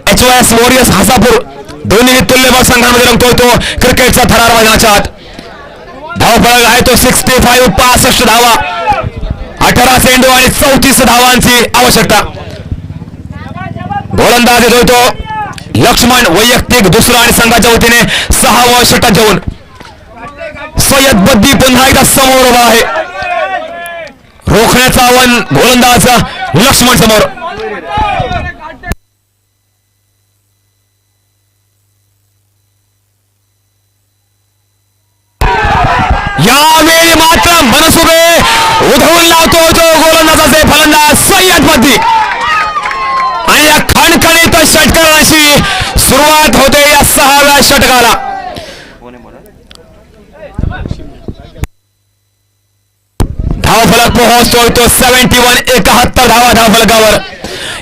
HYS वॉरियर्स हासापूर दोन्ही तुल्यबळ संघांमध्ये रंगतोय तो क्रिकेटचा थरार मैदानाच्या आत. धावफलक आहे तो 65 धावा, 18 चेंडू आणि 34 धावांची आवश्यकता. गोलंदाज येतोय तो लक्ष्मण, वैयक्तिक दुसरा आणि संघाच्या वतीने 6वा षटक घेऊन. सय्यद बद्दी पुन्हा एकदा समोर उभा आहे. रोखण्याचं आव्हान गोलंदाज लक्ष्मण समोर. यावेळी मात्र मनसुबे उधळून लावतो तो गोलंदाजाचे फलंदाज सय्यद बद्दी आणि या खणखणीत षटकाराची सुरुवात होते या 6व्या षटकाला. धावफलक पोहोचतोय तो 71 धावा धावफलकावर.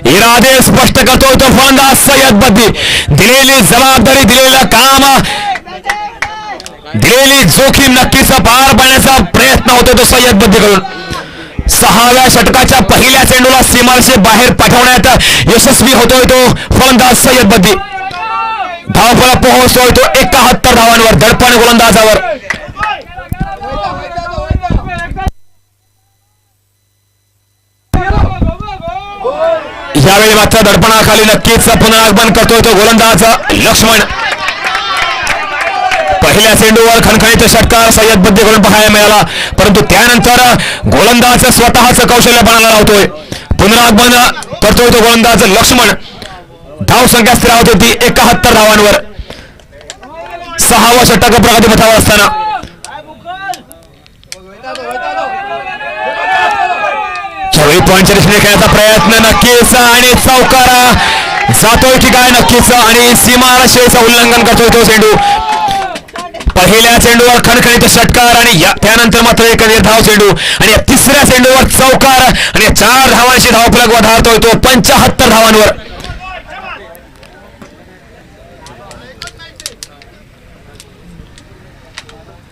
इरादे स्पष्ट करतोय तो फलंदाज सय्यद बद्दी. दिलेली जबाबदारी, दिलेलं काम, दिलेली जोखीम नक्कीच पार पाडण्याचा प्रयत्न होतो तो सय्यद बद्दीकडून. 6व्या षटकाच्या पहिल्या चेंडूला सीमारेषे बाहेर पाठवण्यात यशस्वी होतोय तो फलंदाज सय्यद बद्दी. धावफलक पोहोचतोय तो 71 धावांवर. दडपण गोलंदाजावर. यावेळी मात्र दडपणाखाली नक्कीच पुनरागमन करतोय तो गोलंदाज लक्ष्मण. पहिल्या चेंडूवर खणखणीत षटकार सय्यद बद्दीकडून पाहायला मिळाला, परंतु त्यानंतर गोलंदाज स्वतःच कौशल्य पणाला लावतोय. पुनरागमन करतोय तो गोलंदाज लक्ष्मण. धाव संख्या स्थिरावत होती 71 धावांवर. 6वा षटक प्रगतीपथावर असताना पॉईंटच्या दिशेने खेळण्याचा प्रयत्न नक्कीच आणि चौकारा जातोय की काय नक्कीच आणि सीमारेषेचं उल्लंघन करतोय तो चेंडू. पहिल्या चेंडूवर खणखणीत षटकार आणि त्यानंतर मात्र एक निर्धाव चेंडू आणि तिसऱ्या चेंडूवर चौकार आणि 4 धावांची धावफलक वधारतोय तो 75 धावांवर.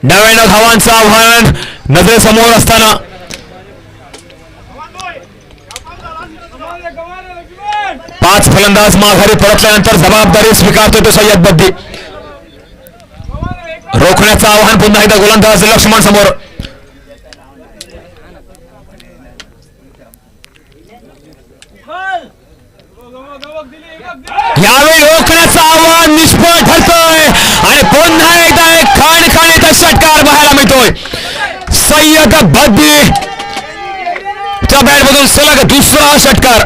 नव्याण्णव धावांचं आव्हान नजरेसमोर असताना 5 फलंदाज माघारी परतल्यानंतर जबाबदारी स्वीकारतो तो सय्यद बद्दी. रोखण्याचं आव्हान पुन्हा एकदा गोलंदाज लक्ष्मण समोर. यावेळी रोखण्याचं आव्हान निष्फळ ठरतोय आणि पुन्हा एकदा एक खणखणीत षटकार पाहायला मिळतोय. सय्यद बद्दी च्या बॅटमधून सलग दुसरा षटकार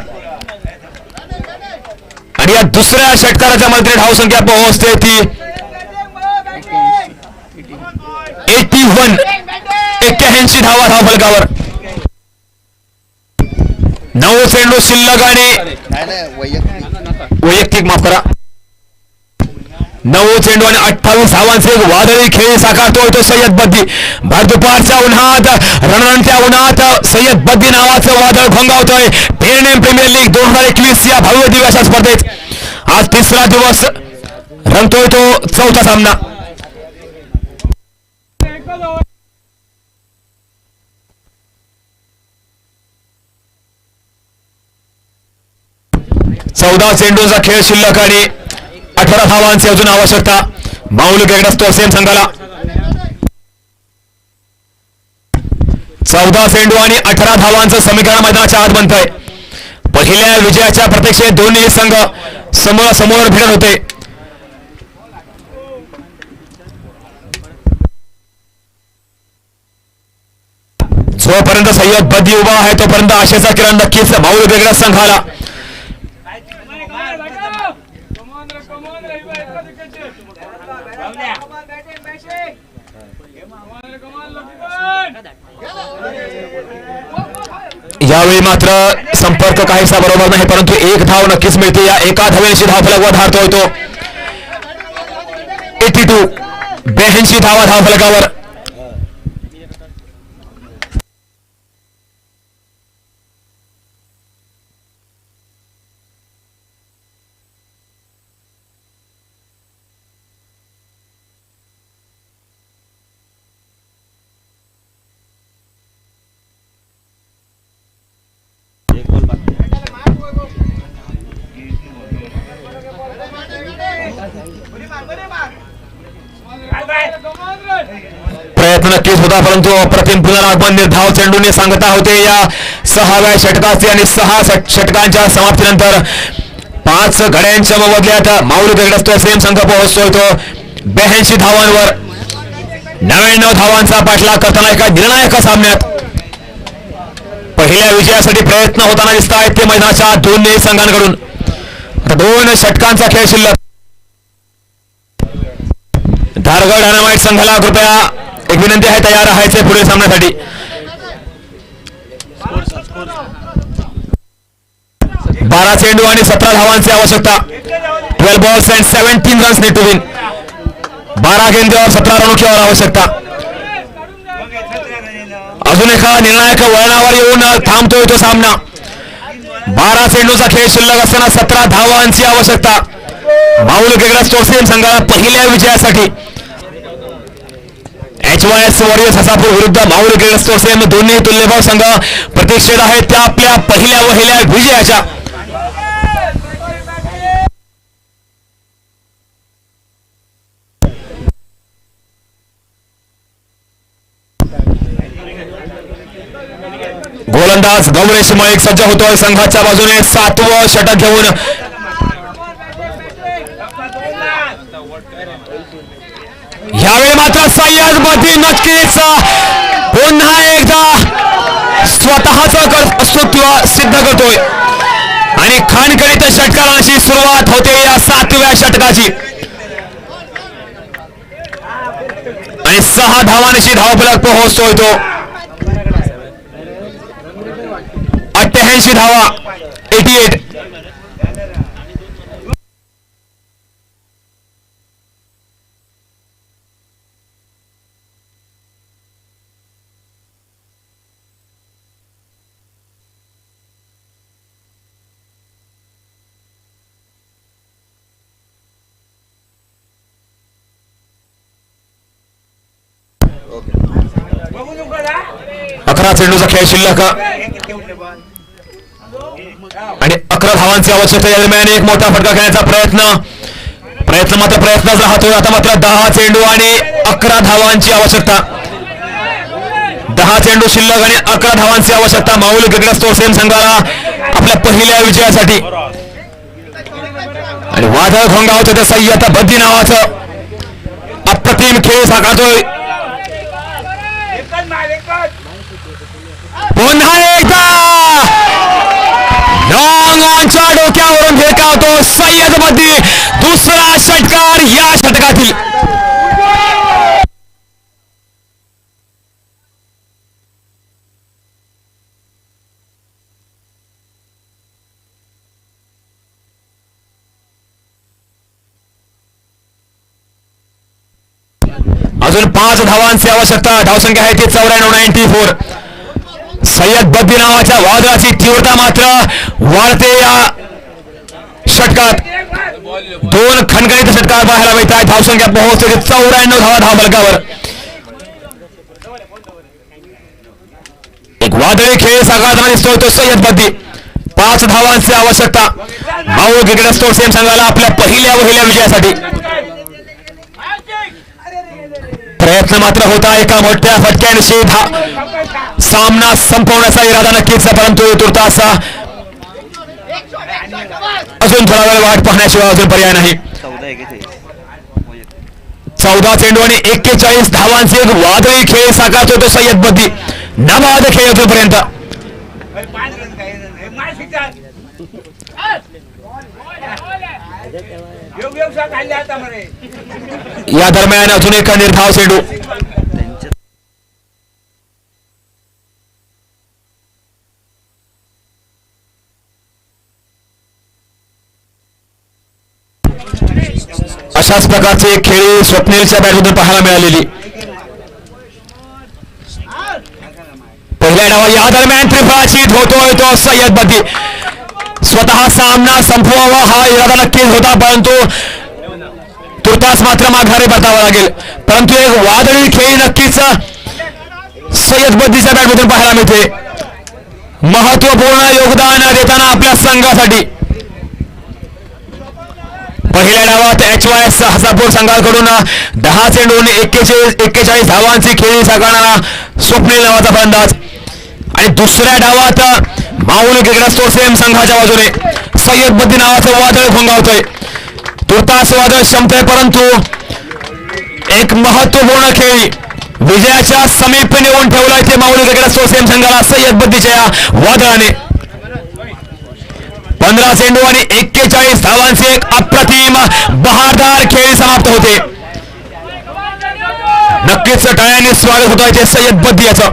आणि या दुसऱ्या षटकाराच्या मध्ये धावसंख्या पोहोचते ती 81 धावा धावफलकावर. 9 चेंडू शिल्लक आणि वैयक्तिक माफ करा 9 चेंडू आणि 28 धावांचे एक वादळी खेळ साकारतोय तो सय्यद बद्दी. भर दुपारच्या उन्हात, रणरणत्या उन्हात सय्यद बद्दी नावाचं वादळ घोंगावतोय पेरनेम प्रीमियर लीग 2021 या भव्य दिवस स्पर्धेत. आज तिसरा दिवस रंगतोय तो 4था सामना. चौदा चेंडूचा खेळ शिल्लक आणि 18 धावांची अजून आवश्यकता माऊली क्रिकेट तोसेम संघाला. 14 चेंडू आणि 18 धावांचं समीकरण मैदानाच्या आत बनतंय. पहिल्या विजयाच्या प्रतीक्षेत दोन्ही संघ समोर भिडत होते. जोपर्यंत सय्यद बद्दी उभा आहे तोपर्यंत आशेचा किरण नक्कीच माऊली क्रिकेट संघाला. यावेळी मात्र संपर्क काहीसा बरोबर नाही, परंतु एक धाव नक्कीच मिळते. या एका धावेची धावफलक धारतोय तो 82 82 धावा धावफलकावर. प्रयत्न नक्कीच होता, परंतु अप्रतिम पुनरागमन निर्धाव चेंडूने सांगता होते. या 6व्या षटकाचे आणि 6 षटकांच्या समाप्तीनंतर 5 घड्यांच्या मोबदल्यात माऊली क्रिकेट तोसेम संघ पोहोचतोय तो 82 धावांवर. 99 धावांचा पाठलाग करताना एका निर्णायक सामन्यात पहिल्या विजयासाठी प्रयत्न होताना दिसत आहेत ते मैदानाच्या दोन्ही संघांकडून. 2 षटकांचा खेळ शिल्लक. धारगड डायनामाइट संघाला कृपया एक विनंती आहे, तयार राहायचे पुढील सामन्यासाठी. 12 चेंडू आणि 17 धावांची आवश्यकता. 12 balls and 17 runs need to win. 12 गेंदीवर 17 रनोख्यावर आवश्यकता. अजून एका निर्णायक वळणावर येऊन थांबतोय तो सामना. 12 चेंडूचा खेळ शिल्लक असताना 17 धावांची आवश्यकता माऊली क्रिकेट तोसेम संघाला पहिल्या विजयासाठी. HYS वॉरियर्स हसापूर विरुद्ध माऊली क्रिकेट तोसेम दोन्ही तुल्यभाव संघ प्रतीक्षेत आहेत त्या आपल्या पहिल्या विजयाच्या. गोलंदाज गौरेश मलिक सज्ज होतोय संघाच्या बाजूने 7वं षटक घेऊन. यावेळी मात्र सय्यद बद्दी नक्कीच पुन्हा एकदा स्वतःचं अस्तित्व सिद्ध करतोय आणि खणखणीत षटकाराची सुरुवात होते या 7व्या षटकाची. आणि 6 धावांची धावफलक पोहोचतोय तो 88 धावा 88. चेंडूचा खेळ शिल्लक आणि 11 धावांची आवश्यकता. या दरम्यान एक मोठा फटका खेळण्याचा प्रयत्न मात्र प्रयत्नच राहतोय. आता मात्र 10 चेंडू आणि 11 धावांची आवश्यकता. 10 चेंडू शिल्लक आणि 11 धावांची आवश्यकता माऊली क्रिकेट तोसेम संघाला आपल्या पहिल्या विजयासाठी. आणि वादळ घोंगावतं त्या सय्यद बद्दी नावाचं अप्रतिम खेळ साकारतोय. पुन्हा एकदा लॉंग ऑनच्या डोक्यावरून भिरकावतो सय्यद बद्दी. दुसरा षटकार या षटकातील. अजून 5 धावांची आवश्यकता. धावसंख्या आहे ती 94. सय्यद बद्दी नावाच्या वादळाची तीव्रता मात्र वाढते या षटकात. 2 खणखणीत षटकार पाहायला मिळत आहे. धावसंख्या पोहोचते 94 धावा धावफलकावर. एक वादळी खेळ साकारताना दिसतोय तो सय्यद बद्दी. 5 धावांची आवश्यकता माऊळ क्रिकेट असोसिएशन संघाला आपल्या पहिल्या विजयासाठी. प्रयत्न मात्र होता एका मोठ्या फटक्याने सामना संपवण्याचा इरादा नक्कीच, परंतु तुर्तास अजून थोडा वेळ वाट पाहण्याशिवाय अजून पर्याय नाही. 14 चेंडू आणि 41 धावांचे एक वादळी खेळ साकारतो तो सय्यद बद्दी. नाबाद खेळ अजूनपर्यंत. या दरम्यान अजून एक निर्धाव चेंडू. अशाच प्रकारची एक खेळी स्वप्नीलच्या बॅटमधून पाहायला मिळालेली. पहिल्या डावा या दरम्यान त्रिफळाची होतोय तो सय्यद बद्दी. स्वतः सामना संपवावा हा इरादा नक्कीच होता, परंतु तुर्तास मात्र माघारी परतावा लागेल. परंतु एक वादळी खेळी नक्कीच सय्यद बद्दीच्या बॅटमधून पाहायला मिळते. महत्वपूर्ण योगदान देताना आपल्या संघासाठी. पहिल्या डावात HYS हसापूर संघाकडून 10 चेंडून 41 धावांची खेळी साकारणारा स्वप्नील नावाचा फलंदाज. आणि दुसऱ्या डावात माऊळ क्रिकेट असोसिएशन संघाच्या बाजूने सय्यद बद्दी नावाचं वादळ घोंगावतोय. तुर्तास वादळ शमतोय, परंतु एक महत्वपूर्ण खेळी विजयाच्या समीप नेऊन ठेवलाय ते माऊळ क्रिकेट असोसिएशन संघाला सय्यद बद्दीच्या या वादळाने. 15 चेंडू आणि 41 धावांचे एक अप्रतिम बहारदार खेळ समाप्त होते. नक्कीच टाळ्यांनी स्वागत होत आहे ते सय्यद बद्दी याचं.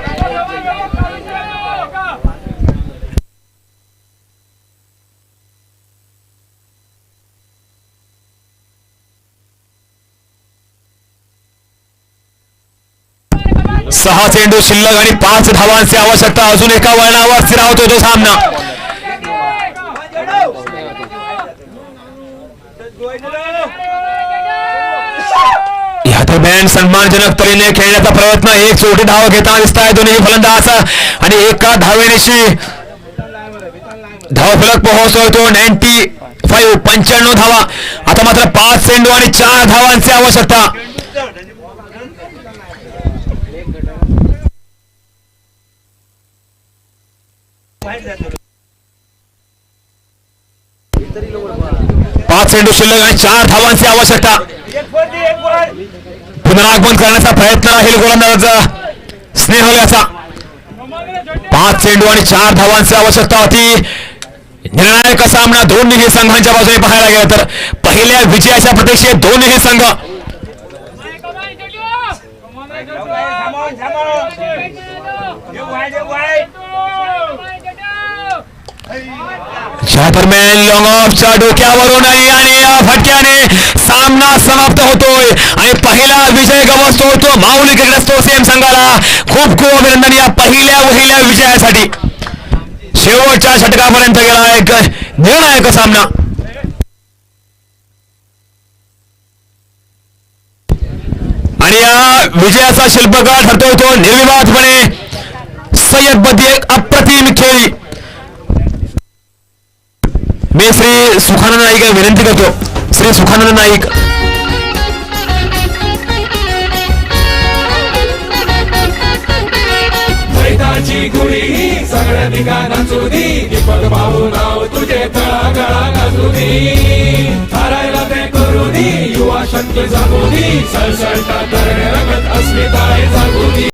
सहा चेंडू शिल्लक आणि 5 धावांची आवश्यकता. अजून एका वळणावर स्थिरावतो तो सामना. या दरम्यान सन्मानजनक तऱ्हेने खेळण्याचा प्रयत्न. एक छोटी धाव घेताना दिसत आहे दोन्ही फलंदाज आणि एका धावेनेशी धावफलक पोहोचतोय तो 95 धावा. आता मात्र 5 चेंडू आणि 4 धावांची आवश्यकता. पाच चेंडू शिल्लक आणि 4 धावांची आवश्यकता. पुनरागमन करण्याचा प्रयत्न राहील गोलंदाज स्नेहल याचा. 5 चेंडू आणि 4 धावांची आवश्यकता होती. निर्णायक सामना दोन्ही संघांच्या बाजूने पाहायला गेला तर पहिल्या विजयाच्या प्रतीक्षेत दोन्ही संघ. या दरम्यान लॉंग ऑफच्या डोक्यावरून आणि या फटक्याने सामना समाप्त होतोय आणि पहिला विजय गवसतो तो माऊळ क्रिकेट असोसिएशन संघाला. खूप खूप अभिनंदन या पहिल्या विजयासाठी. शेवटच्या षटकापर्यंत गेला एक निर्णायक सामना. आणि या विजयाचा शिल्पकार ठरतोय तो निर्विवादपणे सय्यद बद्दी. एक अप्रतिम खेळी. मी श्री सुखानंद नाईक विनंती करतो. श्री सुखानंद नाईक. मैदाची गुढी ही सगळ्या ठिकाणा चुदी. दीपक भाऊ नाव तुझे तळागळा गाजू दे. हारायला ते करू दे. युवा शक्ती जागू दे. सळसळता तरणे